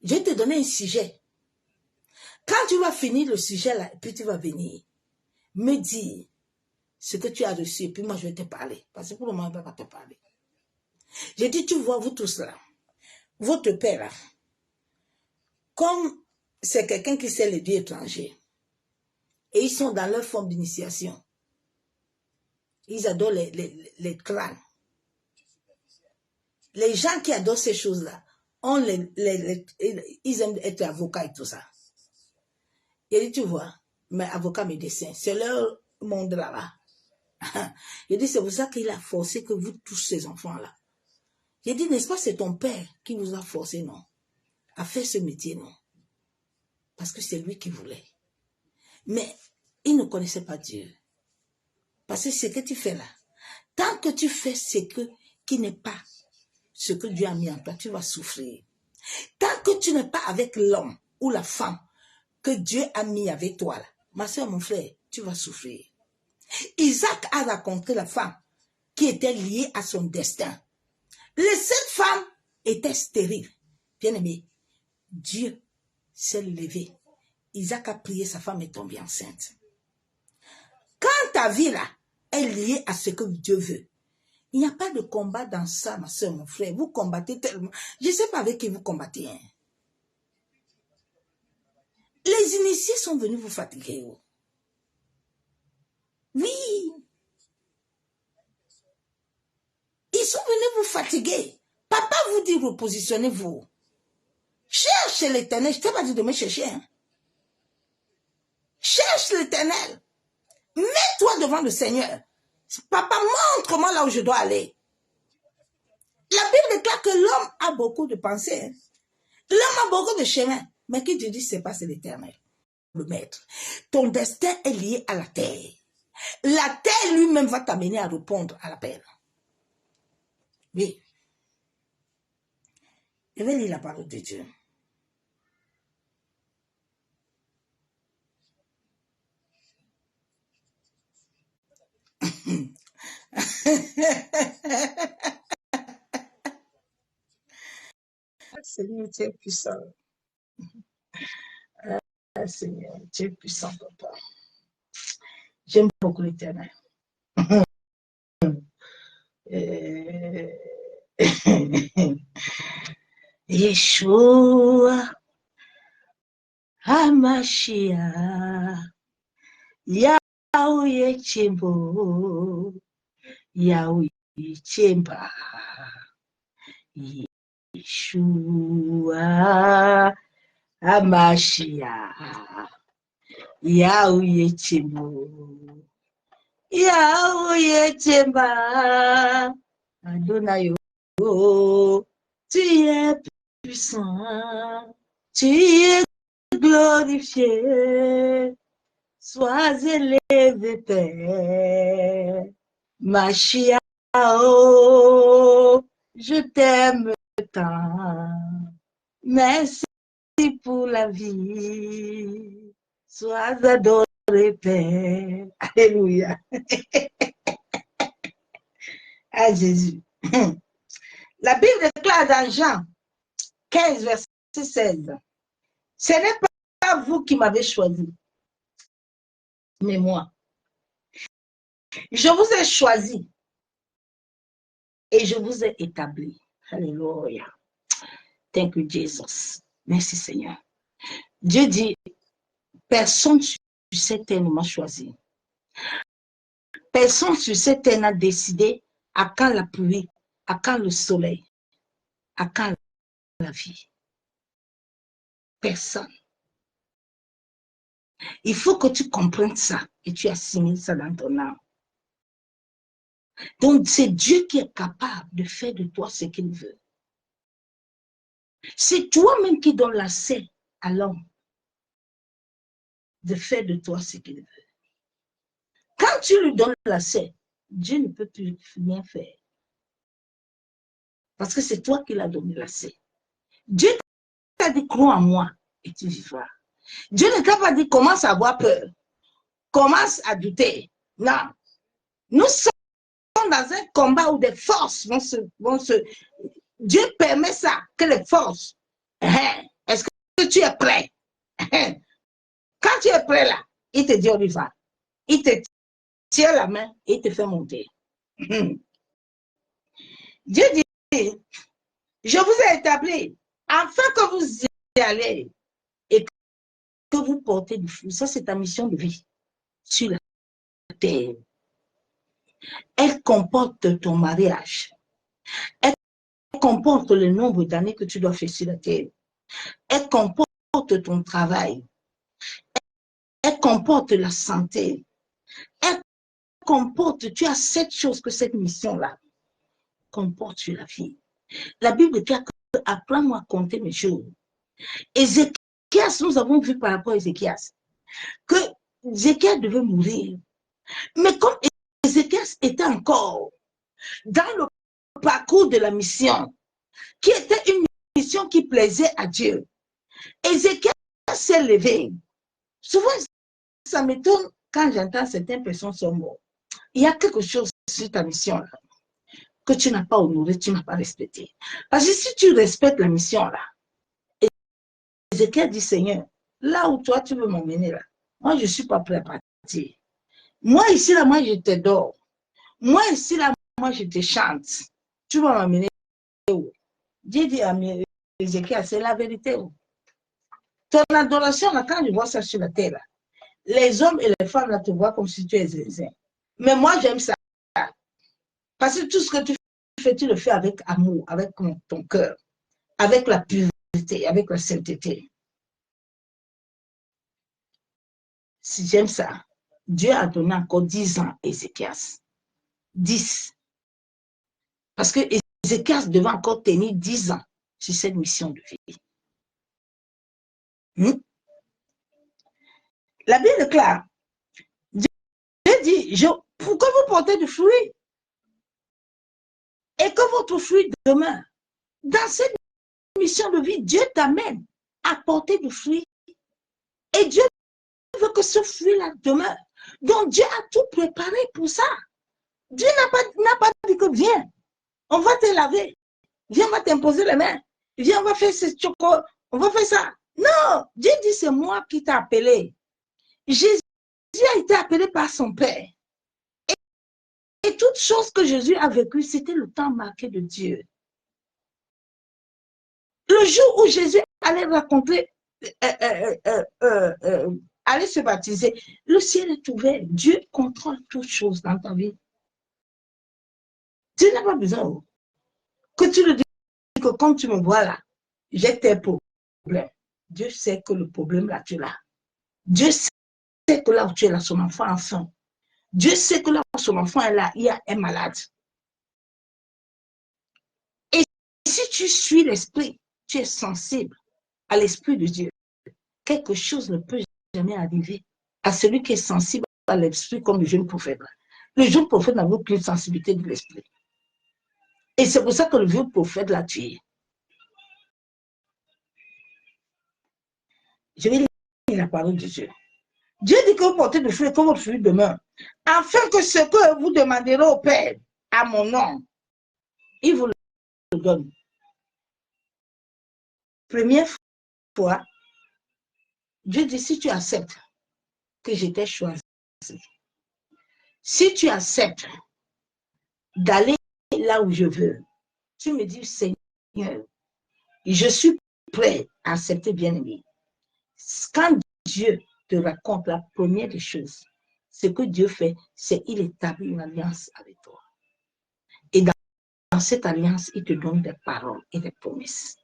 Je vais te donner un sujet. Quand tu vas finir le sujet là, puis tu vas venir me dire ce que tu as reçu, et puis moi je vais te parler. Parce que pour le moment, je ne vais pas te parler. J'ai dit, tu vois, vous tous là, votre père là, comme c'est quelqu'un qui sait les dieux étrangers, et ils sont dans leur forme d'initiation, ils adorent les crânes. Les gens qui adorent ces choses-là, ils aiment être avocats et tout ça. Il dit, tu vois, mais avocat médecin, c'est leur monde là-bas. Il dit, c'est pour ça qu'il a forcé que vous tous ces enfants-là. J'ai dit, n'est-ce pas, c'est ton père qui vous a forcé, non, à faire ce métier, non? Parce que c'est lui qui voulait. Mais il ne connaissait pas Dieu. Parce que ce que tu fais là, tant que tu fais ce qui n'est pas ce que Dieu a mis en toi, tu vas souffrir. Tant que tu n'es pas avec l'homme ou la femme que Dieu a mis avec toi, là, ma soeur, mon frère, tu vas souffrir. Isaac a rencontré la femme qui était liée à son destin. Cette femme était stérile. Bien aimé, Dieu s'est levé. Isaac a prié, sa femme est tombée enceinte. Quand ta vie là est liée à ce que Dieu veut, il n'y a pas de combat dans ça, ma soeur, mon frère. Vous combattez tellement. Je ne sais pas avec qui vous combattez. Hein. Les initiés sont venus vous fatiguer. Oui. Ils sont venus vous fatiguer. Papa vous dit, repositionnez-vous. Cherche l'Éternel. Je ne t'ai pas dit de me chercher. Hein. Cherche l'Éternel. Mets-toi devant le Seigneur. Papa, montre-moi là où je dois aller. La Bible déclare que l'homme a beaucoup de pensées. Hein. L'homme a beaucoup de chemins. Mais qui te dit, c'est pas c'est l'Éternel. Le maître. Ton destin est lié à la terre. La terre lui-même va t'amener à répondre à l'appel. Oui. Je vais lire la parole de Dieu. Seigneur, tu es puissant. Seigneur, tu es puissant, papa. J'aime beaucoup l'Éternel. Yeshua, Hamashiach, Yahweh Chembo, Yahweh Chemba, Yeshua, Hamashiach, Yahweh Chembo, Yahweh Chemba, Adonai, tu es puissant, tu es glorifié, sois élevé, Père. Mashiach, oh, je t'aime tant. Merci pour la vie. Sois adoré, Père. Alléluia. À Jésus. La Bible déclare dans Jean 15, verset 16. Ce n'est pas vous qui m'avez choisi, mais moi. Je vous ai choisi et je vous ai établi. Alléluia. Thank you, Jesus. Merci, Seigneur. Dieu dit, personne sur cette terre ne m'a choisi. Personne sur cette terre n'a décidé à quand la pluie, à quand le soleil, à quand la vie. Personne. Il faut que tu comprennes ça et tu assimiles ça dans ton âme. Donc, c'est Dieu qui est capable de faire de toi ce qu'il veut. C'est toi-même qui donne l'accès à l'homme de faire de toi ce qu'il veut. Quand tu lui donnes l'accès, Dieu ne peut plus rien faire. Parce que c'est toi qui l'as donné l'accès. Dieu t'a dit, crois en moi et tu vivras. Dieu ne t'a pas dit, commence à avoir peur. Commence à douter. Non. Nous sommes dans un combat où des forces vont se... Dieu permet ça, que les forces. Est-ce que tu es prêt? Quand tu es prêt là, il te dit, on y va. Il te tient la main et il te fait monter. Dieu dit, je vous ai établi afin que vous y allez et que vous portez du fruit. Ça, c'est ta mission de vie sur la terre. Elle comporte ton mariage. Elle comporte le nombre d'années que tu dois faire sur la terre. Elle comporte ton travail. Elle comporte la santé. Elle comporte, tu as 7 choses que cette mission-là comporte sur la vie. La Bible dit que apprends-moi à compter mes jours. Ézéchias, nous avons vu par rapport à Ézéchias que Ézéchias devait mourir. Mais comme Ézéchias était encore dans le parcours de la mission, qui était une mission qui plaisait à Dieu, Ézéchias s'est levé. Souvent, ça m'étonne quand j'entends certaines personnes sont mortes. Il y a quelque chose sur ta mission là que tu n'as pas honoré, tu n'as pas respecté. Parce que si tu respectes la mission là, Ézéchias dit, Seigneur, là où toi tu veux m'emmener là, moi je ne suis pas prêt à partir. Moi ici là, moi je t'adore. Moi ici là, moi je te chante. Tu vas m'emmener où? Dieu dit à Ézéchias, c'est la vérité. Ton adoration là, quand je vois ça sur la terre là, les hommes et les femmes là te voient comme si tu es zinzin. Mais moi j'aime ça. Parce que tout ce que tu fais, tu le fais avec amour, avec ton cœur, avec la pureté, avec la sainteté. Si j'aime ça, Dieu a donné encore 10 ans à Ézéchias. 10. Parce que Ézéchias devait encore tenir 10 ans sur cette mission de vie. La Bible déclare, Dieu dit, pour que vous portez du fruit et que votre fruit demeure. Dans cette mission de vie, Dieu t'amène à porter du fruit et Dieu veut que ce fruit-là demeure. Donc Dieu a tout préparé pour ça. Dieu n'a pas dit que viens, on va te laver, viens, on va t'imposer les mains, viens, on va faire ce chocolat, on va faire ça. Non, Dieu dit c'est moi qui t'ai appelé. Jésus a été appelé par son Père. Et toute chose que Jésus a vécue, c'était le temps marqué de Dieu. Le jour où Jésus allait rencontrer, allait se baptiser, le ciel est ouvert. Dieu contrôle toutes choses dans ta vie. Dieu n'a pas besoin que tu le dises que comme tu me vois là, j'ai tes problèmes. Dieu sait que le problème là, tu l'as. Dieu sait que là où tu es là, son enfant enfant. Dieu sait que là où son enfant est là, il y a un malade. Et si tu suis l'esprit, tu es sensible à l'esprit de Dieu. Quelque chose ne peut jamais arriver à celui qui est sensible à l'esprit comme le jeune prophète. Le jeune prophète n'avait aucune sensibilité de l'esprit. Et c'est pour ça que le vieux prophète l'a tué. Je vais lire la parole de Dieu. Dieu dit que vous portez du fruit, que votre fruit demeure, afin que ce que vous demanderez au Père à mon nom, il vous le donne. Première fois, Dieu dit, si tu acceptes que je t'ai choisi, si tu acceptes d'aller là où je veux, tu me dis, Seigneur, je suis prêt à accepter, bien-aimé. Quand Dieu te raconte la première des choses, ce que Dieu fait, c'est qu'il établit une alliance avec toi. Et dans cette alliance, il te donne des paroles et des promesses.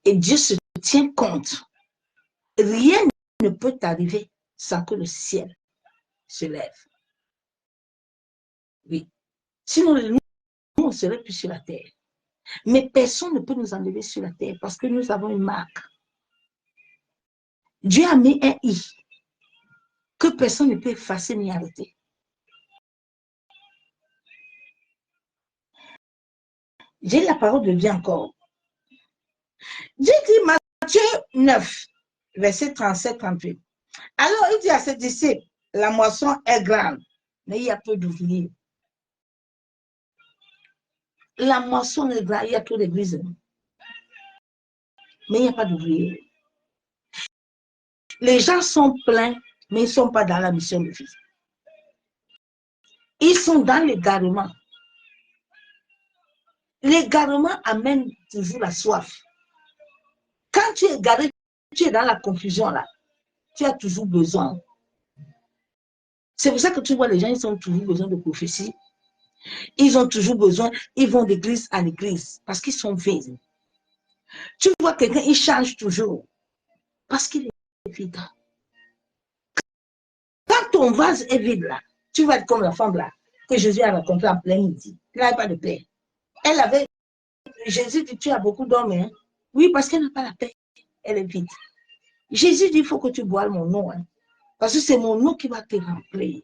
Et Dieu se tient compte. Rien ne peut t'arriver sans que le ciel se lève. Oui. Sinon, nous, on ne serait plus sur la terre. Mais personne ne peut nous enlever sur la terre parce que nous avons une marque. Dieu a mis un I que personne ne peut effacer ni arrêter. J'ai la parole de Dieu encore. Dieu dit Matthieu 9, verset 37-38. Alors il dit à ses disciples, la moisson est grande, mais il y a peu d'ouvriers. La moisson est grande, il y a trop d'églises, mais il n'y a pas d'ouvriers. Les gens sont pleins, mais ils ne sont pas dans la mission de vie. Ils sont dans l'égarement. L'égarement amène toujours la soif. Quand tu es égaré, tu es dans la confusion là. Tu as toujours besoin. C'est pour ça que tu vois les gens, ils ont toujours besoin de prophétie. Ils ont toujours besoin, ils vont d'église en église parce qu'ils sont vides. Tu vois quelqu'un, il change toujours parce qu'il est vide. Quand ton vase est vide là, tu vas être comme la femme là que Jésus a rencontrée en plein midi. Elle n'avait pas de paix. Elle avait, Jésus dit, tu as beaucoup d'hommes. Hein? Oui, parce qu'elle n'a pas la paix. Elle est vide. Jésus dit, il faut que tu boives mon eau. Hein? Parce que c'est mon eau qui va te remplir.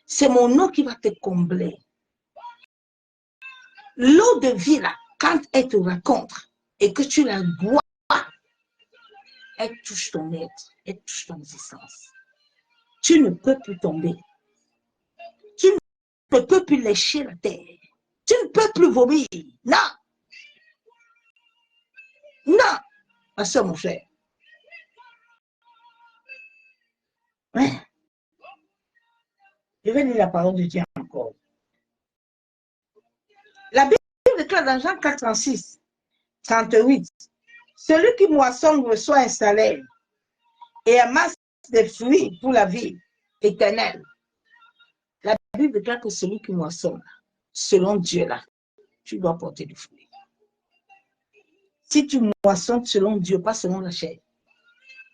C'est mon eau qui va te combler. L'eau de vie là, quand elle te rencontre et que tu la bois, elle touche ton être, elle touche ton existence. Tu ne peux plus tomber. Tu ne peux plus lécher la terre. Tu ne peux plus vomir. Non. Non. Ma soeur, mon frère. Ouais. Je vais lire la parole de Dieu encore. La Bible déclare dans Jean 4, 36, 38, celui qui moissonne reçoit un salaire et amasse des fruits pour la vie éternelle. La Bible déclare que celui qui moissonne, selon Dieu, là, tu dois porter du fruit. Si tu moissonnes selon Dieu, pas selon la chair,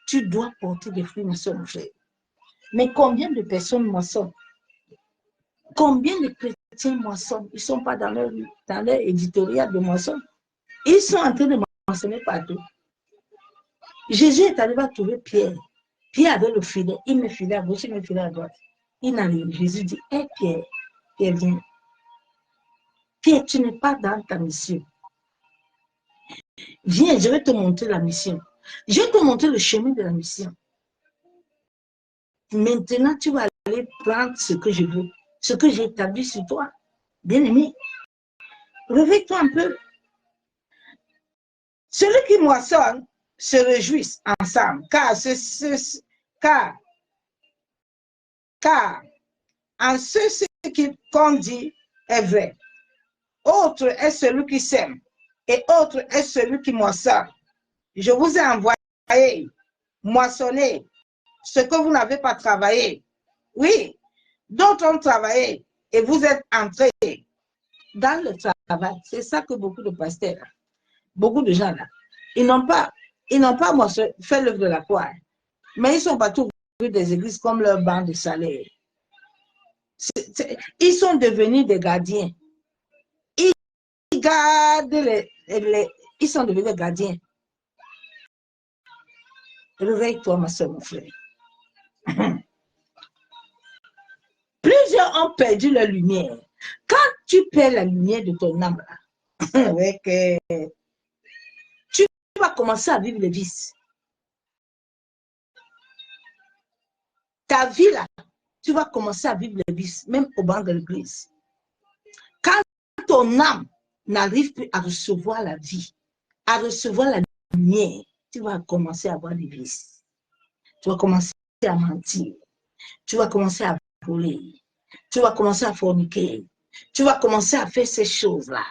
tu dois porter des fruits, ma soeur, mon frère. Mais combien de personnes moissonnent? Combien de chrétiens moissonnent? Ils ne sont pas dans leur éditorial de moisson. Ils sont en train de moissonner partout. Jésus est arrivé à trouver Pierre. Pierre avait le filet. Il me filait à gauche, il me filait à droite. Il n'arrive. Jésus dit, hé Pierre, Pierre, viens. Pierre, tu n'es pas dans ta mission. Viens, je vais te montrer la mission. Je vais te montrer le chemin de la mission. Maintenant, tu vas aller prendre ce que je veux, ce que j'ai établi sur toi. Bien-aimé, réveille-toi un peu. Celui qui moissonne se réjouissent ensemble, car en ce qu'on dit est vrai. Autre est celui qui sème, et autre est celui qui moissonne. Je vous ai envoyé moissonner ce que vous n'avez pas travaillé. Oui, d'autres ont travaillé et vous êtes entrés dans le travail. C'est ça que beaucoup de pasteurs, beaucoup de gens là, ils n'ont pas fait l'œuvre de la croix, mais ils sont partout des églises comme leur banc de salaire. Ils sont devenus des gardiens. Ils gardent ils sont devenus des gardiens. Réveille-toi, ma soeur, mon frère. Plusieurs ont perdu leur lumière. Quand tu perds la lumière de ton âme, là, avec, tu vas commencer à vivre les vices. Ta vie là, tu vas commencer à vivre les vices, même au banc de l'église. Quand ton âme n'arrive plus à recevoir la vie, à recevoir la lumière, tu vas commencer à avoir des vices. Tu vas commencer à mentir. Tu vas commencer à voler. Tu vas commencer à forniquer. Tu vas commencer à faire ces choses-là.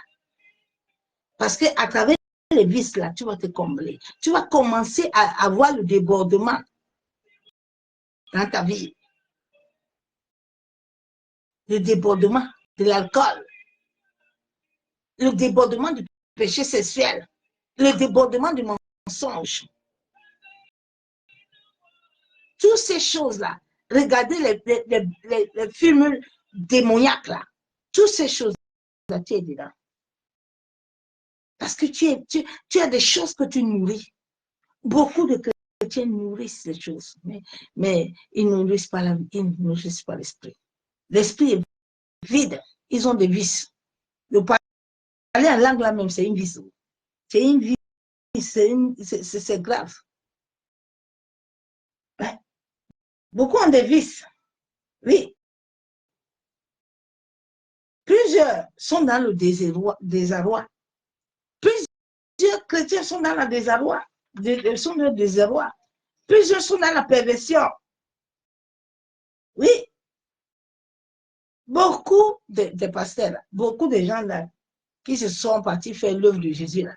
Parce qu'à travers les vices-là, tu vas te combler. Tu vas commencer à avoir le débordement dans ta vie. Le débordement de l'alcool. Le débordement du péché sexuel. Le débordement du mensonge. Toutes ces choses-là. Regardez les films démoniaques là. Toutes ces choses-là, tu es dedans. Parce que tu as des choses que tu nourris. Beaucoup de chrétiens nourrissent ces choses, mais ils ne nourrissent pas la vie, ils ne nourrissent pas l'esprit. L'esprit est vide, ils ont des vices. Le parler en langue là même, c'est une vice. C'est une vice, c'est grave. Ouais. Beaucoup ont des vices. Oui. Plusieurs sont dans le désarroi. Plusieurs chrétiens sont dans le désarroi. Sont dans le désarroi. Plusieurs sont dans la perversion. Oui. Beaucoup de pasteurs, beaucoup de gens là, qui se sont partis faire l'œuvre de Jésus là,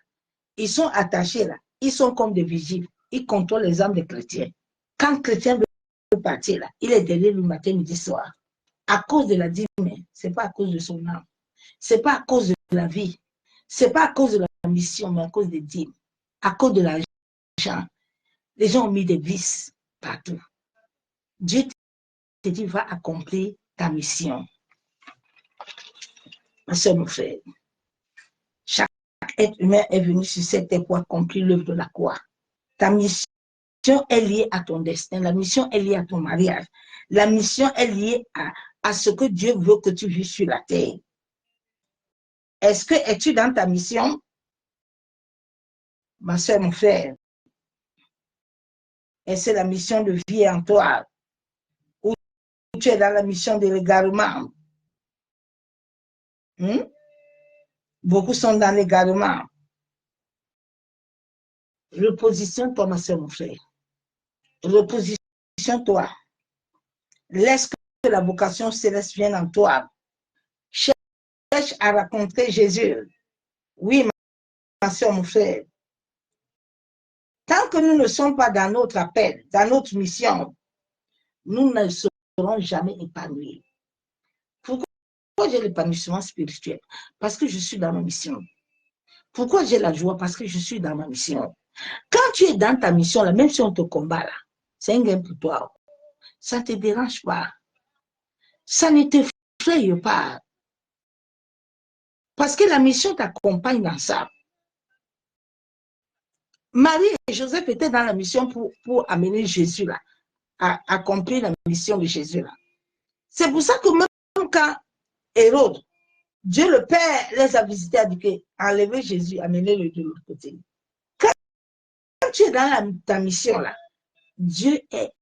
ils sont attachés là, ils sont comme des vigiles, ils contrôlent les âmes des chrétiens. Quand un chrétien veut partir là, il est derrière le matin, midi, soir. À cause de la dîme, ce n'est pas à cause de son âme, ce n'est pas à cause de la vie, ce n'est pas à cause de la mission, mais à cause des dîmes, à cause de l'argent. Les gens ont mis des vices partout. Dieu te dit, va accomplir ta mission. Ma soeur, mon frère, chaque être humain est venu sur cette terre pour accomplir l'œuvre de la croix. Ta mission est liée à ton destin. La mission est liée à ton mariage. La mission est liée à ce que Dieu veut que tu vives sur la terre. Es-tu dans ta mission? Ma soeur, mon frère, et c'est la mission de vie en toi, ou tu es dans la mission de l'égarement. Beaucoup sont dans l'égarement. Repositionne-toi, ma soeur, mon frère. Repositionne-toi. Laisse que la vocation céleste vienne en toi. Cherche à rencontrer Jésus. Oui, ma soeur, mon frère. Tant que nous ne sommes pas dans notre appel, dans notre mission, nous ne serons jamais épanouis. Pourquoi j'ai l'épanouissement spirituel? Parce que je suis dans ma mission. Pourquoi j'ai la joie? Parce que je suis dans ma mission. Quand tu es dans ta mission, là, même si on te combat, là, c'est un gain pour toi. Ça ne te dérange pas. Ça ne t'effraie pas. Parce que la mission t'accompagne dans ça. Marie et Joseph étaient dans la mission pour amener Jésus là, à accomplir la mission de Jésus là. C'est pour ça que même quand Hérode, Dieu le Père les a visités, a dit qu'enlevez Jésus, amenez-le de l'autre côté. Quand tu es dans ta mission là, Dieu est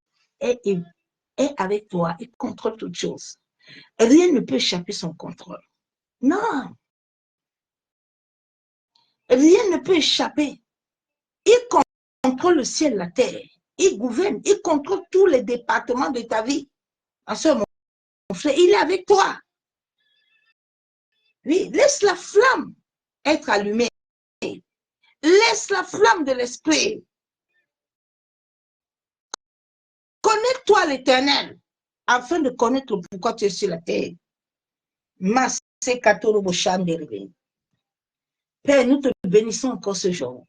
avec toi, il contrôle toutes choses. Rien ne peut échapper son contrôle. Non. Rien ne peut échapper. Il contrôle le ciel, la terre. Il gouverne, il contrôle tous les départements de ta vie. En ce moment, mon frère, il est avec toi. Oui, laisse la flamme être allumée. Laisse la flamme de l'esprit. Connecte-toi à l'Éternel afin de connaître pourquoi tu es sur la terre. Père, nous te bénissons encore ce jour.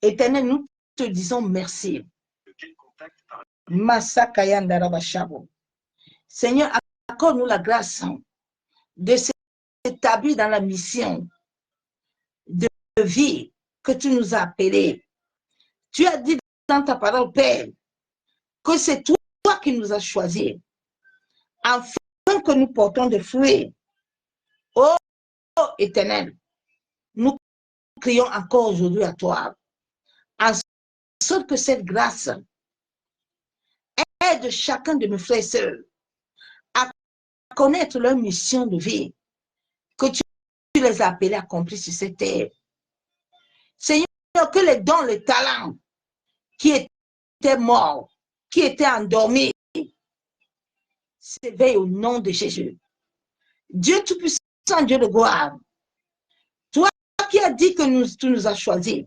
Éternel, nous te disons merci. Seigneur, accorde-nous la grâce de s'établir dans la mission de vie que tu nous as appelés. Tu as dit dans ta parole, Père, que c'est toi qui nous as choisis, afin que nous portons des fruits. Oh, Éternel, crions encore aujourd'hui à toi, en sorte que cette grâce aide chacun de mes frères et sœurs à connaître leur mission de vie, que tu les as appelés à accomplir sur cette terre. Seigneur, que les dons, les talents qui étaient morts, qui étaient endormis, s'éveillent au nom de Jésus. Dieu Tout-Puissant, Dieu de gloire, toi qui as dit que tu nous as choisis,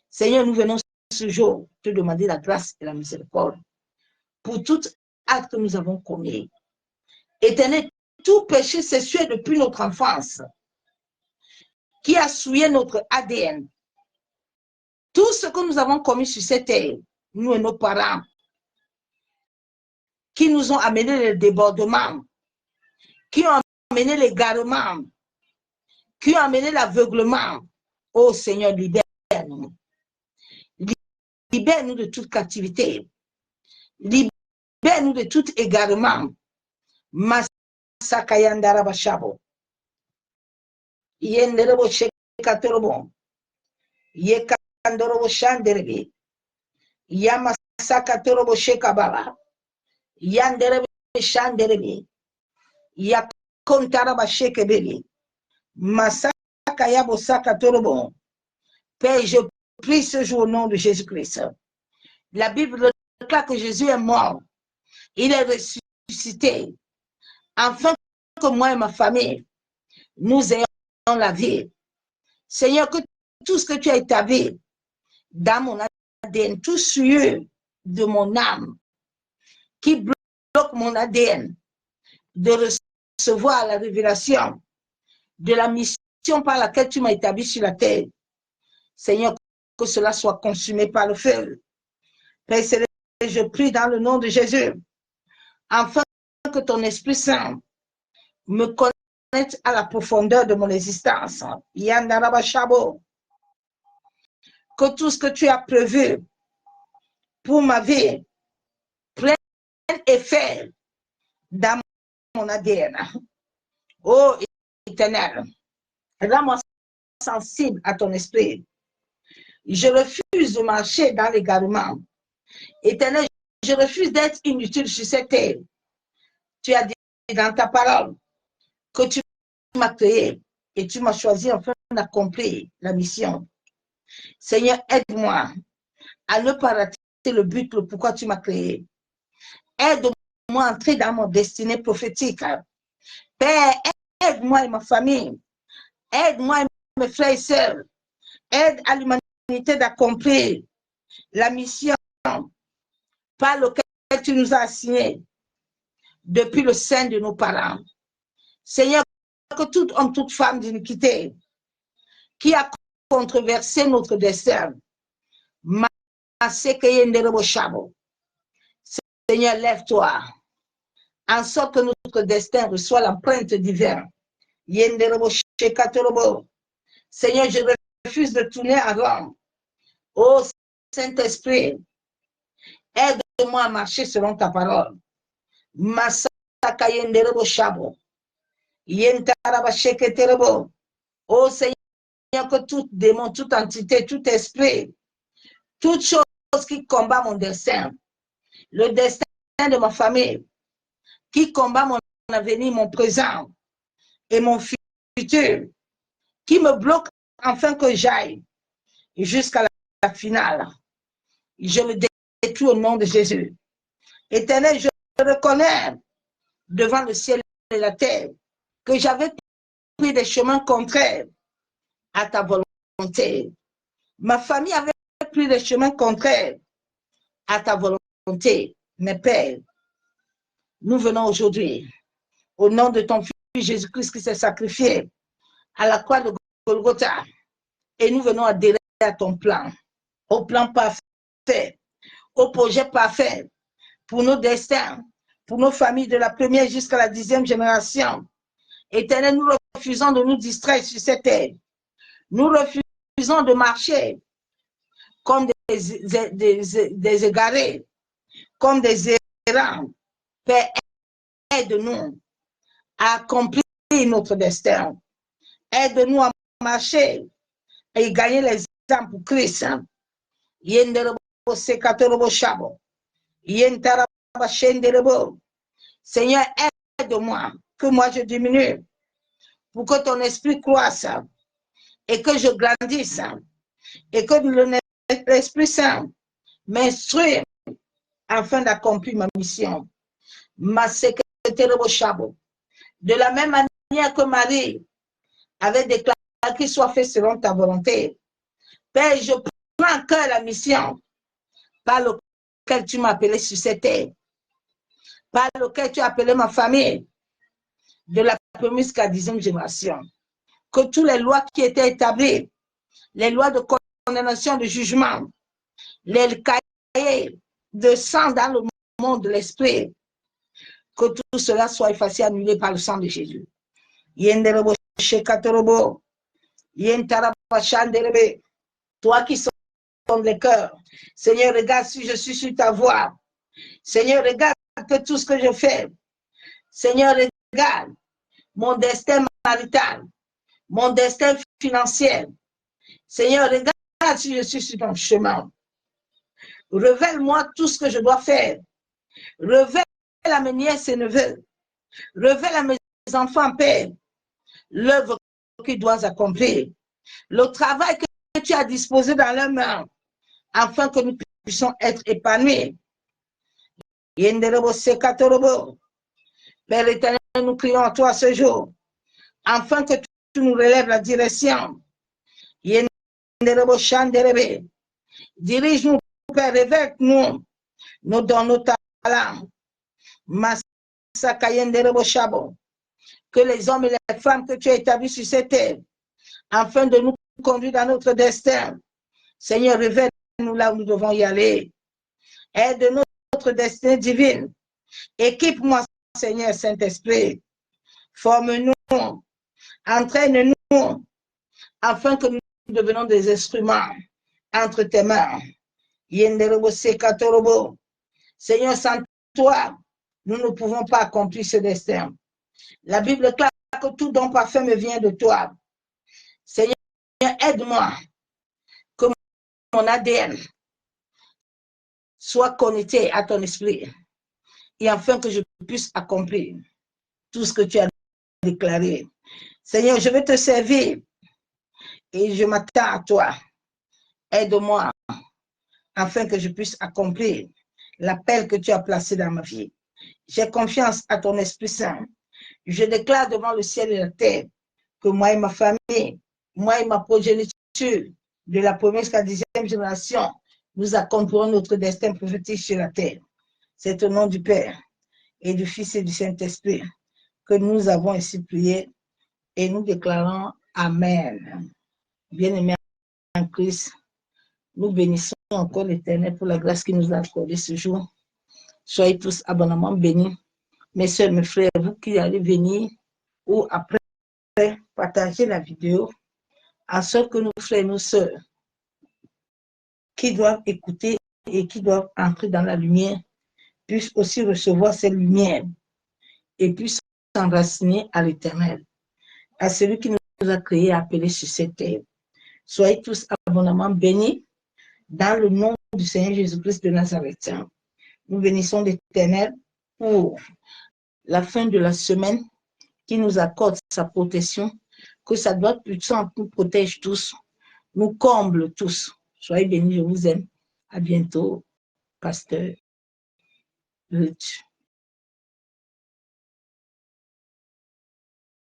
Seigneur, nous venons ce jour te demander la grâce et la miséricorde pour tout acte que nous avons commis. Éternel, tout péché sexuel depuis notre enfance, qui a souillé notre ADN, tout ce que nous avons commis sur cette terre, nous et nos parents, qui nous ont amené le débordement, qui ont amené l'égarement, qui ont amené l'aveuglement. Oh Seigneur, libère-nous. Libère-nous de toute captivité. Libère-nous de tout égarement. Masakayandara bashabo. Yenderebo shekatorobo. Yekandorobo shanderebe. Yamasakatorobo shekababa. Yanderebe shanderebe. Yakontaraba shekebebe. Masakayabo sakatorobo. Père, je prie ce jour au nom de Jésus-Christ. La Bible déclare que Jésus est mort. Il est ressuscité. Afin que moi et ma famille, nous ayons la vie. Seigneur, que tout ce que tu as établi dans mon ADN, tout souillure de mon âme, qui bloque mon ADN, de recevoir la révélation de la mission par laquelle tu m'as établi sur la terre. Seigneur, que cela soit consumé par le feu. Père céleste, je prie dans le nom de Jésus, afin que ton Esprit Saint me connecte à la profondeur de mon existence. Que tout ce que tu as prévu pour ma vie prenne effet dans mon ADN. Oh Éternel, rends-moi sensible à ton esprit. Je refuse de marcher dans l'égarement. Éternel, je refuse d'être inutile sur cette terre. Tu as dit dans ta parole que tu m'as créé et tu m'as choisi afin d'accomplir la mission. Seigneur, aide-moi à ne pas rater le but, le pourquoi tu m'as créé. Aide-moi à entrer dans mon destinée prophétique. Père, aide-moi et ma famille. Aide-moi et mes frères et sœurs. Aide à l'humanité d'accomplir la mission par laquelle tu nous as assignés depuis le sein de nos parents. Seigneur, que tout homme, toute femme d'iniquité qui a controversé notre destin, Seigneur, lève-toi, en sorte que notre destin reçoit l'empreinte divine. Seigneur, je refuse de tourner en rond. Oh Saint-Esprit, aide-moi à marcher selon ta parole. Oh Seigneur, que tout démon, toute entité, tout esprit, toute chose qui combat mon destin, le destin de ma famille, qui combat mon avenir, mon présent et mon futur, qui me bloque afin que j'aille jusqu'à la finale. Je le détruis au nom de Jésus. Éternel, je reconnais devant le ciel et la terre que j'avais pris des chemins contraires à ta volonté. Ma famille avait pris des chemins contraires à ta volonté. Mes pères, nous venons aujourd'hui, au nom de ton Fils Jésus-Christ qui s'est sacrifié à la croix de Golgotha, et nous venons adhérer à ton plan, au plan parfait, au projet parfait pour nos destins, pour nos familles de la première jusqu'à la 10e génération. Éternel, nous refusons de nous distraire sur cette terre. Nous refusons de marcher comme des égarés, comme des errants. Père, aide-nous à accomplir notre destin. Aide-nous à marcher. et gagner les âmes pour Christ. Seigneur, aide-moi, que moi je diminue, pour que ton esprit croisse et que je grandisse et que l'Esprit Saint m'instruise afin d'accomplir ma mission. Ma secrétaire Chabo. De la même manière que Marie avait déclaré qu'il soit fait selon ta volonté. Père, je prends en cœur la mission par laquelle tu m'as appelé sur cette terre, par laquelle tu as appelé ma famille, de la première jusqu'à la 10e génération. Que toutes les lois qui étaient établies, les lois de condamnation, de jugement, les cahiers de sang dans le monde de l'esprit, que tout cela soit effacé, annulé par le sang de Jésus. Toi qui sondes les cœurs, Seigneur, regarde si je suis sur ta voie. Seigneur, regarde que tout ce que je fais. Seigneur, regarde mon destin marital, mon destin financier. Seigneur, regarde si je suis sur ton chemin. Révèle-moi tout ce que je dois faire. Révèle à mes nièces et neveux. Révèle à mes enfants, Père, l'œuvre qu'ils doivent accomplir. Le travail que tu as disposé dans leurs mains, afin que nous puissions être épanouis. Père éternel, nous crions à toi ce jour, afin que tu nous relèves la direction. Dirige-nous, Père, révèle-nous, nous donnons nos talents. Que les hommes et les femmes que tu as établis sur cette terre, afin de nous conduire dans notre destin. Seigneur, révèle-nous là où nous devons y aller. Aide notre destinée divine. Équipe-moi, Seigneur Saint-Esprit. Forme-nous, entraîne-nous, afin que nous devenons des instruments entre tes mains. Seigneur, sans toi, nous ne pouvons pas accomplir ce destin. La Bible déclare que tout don parfait me vient de toi. Seigneur, aide-moi que mon ADN soit connecté à ton esprit et afin que je puisse accomplir tout ce que tu as déclaré. Seigneur, je vais te servir et je m'attends à toi. Aide-moi afin que je puisse accomplir l'appel que tu as placé dans ma vie. J'ai confiance à ton Esprit Saint. Je déclare devant le ciel et la terre que moi et ma famille, moi et ma progéniture, de la première jusqu'à la 10e génération, nous accomplirons notre destin prophétique sur la terre. C'est au nom du Père et du Fils et du Saint-Esprit que nous avons ainsi prié et nous déclarons Amen. Bien-aimés en Christ, nous bénissons encore l'Éternel pour la grâce qu'il nous a accordée ce jour. Soyez tous abondamment bénis. Mes soeurs, mes frères, vous qui allez venir ou après partager la vidéo, en sorte que nos frères et nos sœurs qui doivent écouter et qui doivent entrer dans la lumière puissent aussi recevoir cette lumière et puissent s'enraciner à l'Éternel, à celui qui nous a créés et appelés sur cette terre. Soyez tous abondamment bénis dans le nom du Seigneur Jésus-Christ de Nazareth. Nous bénissons l'Éternel pour la fin de la semaine qui nous accorde sa protection, que sa droite puissante nous protège tous, nous comble tous. Soyez bénis, je vous aime. À bientôt, Pasteur Ruth.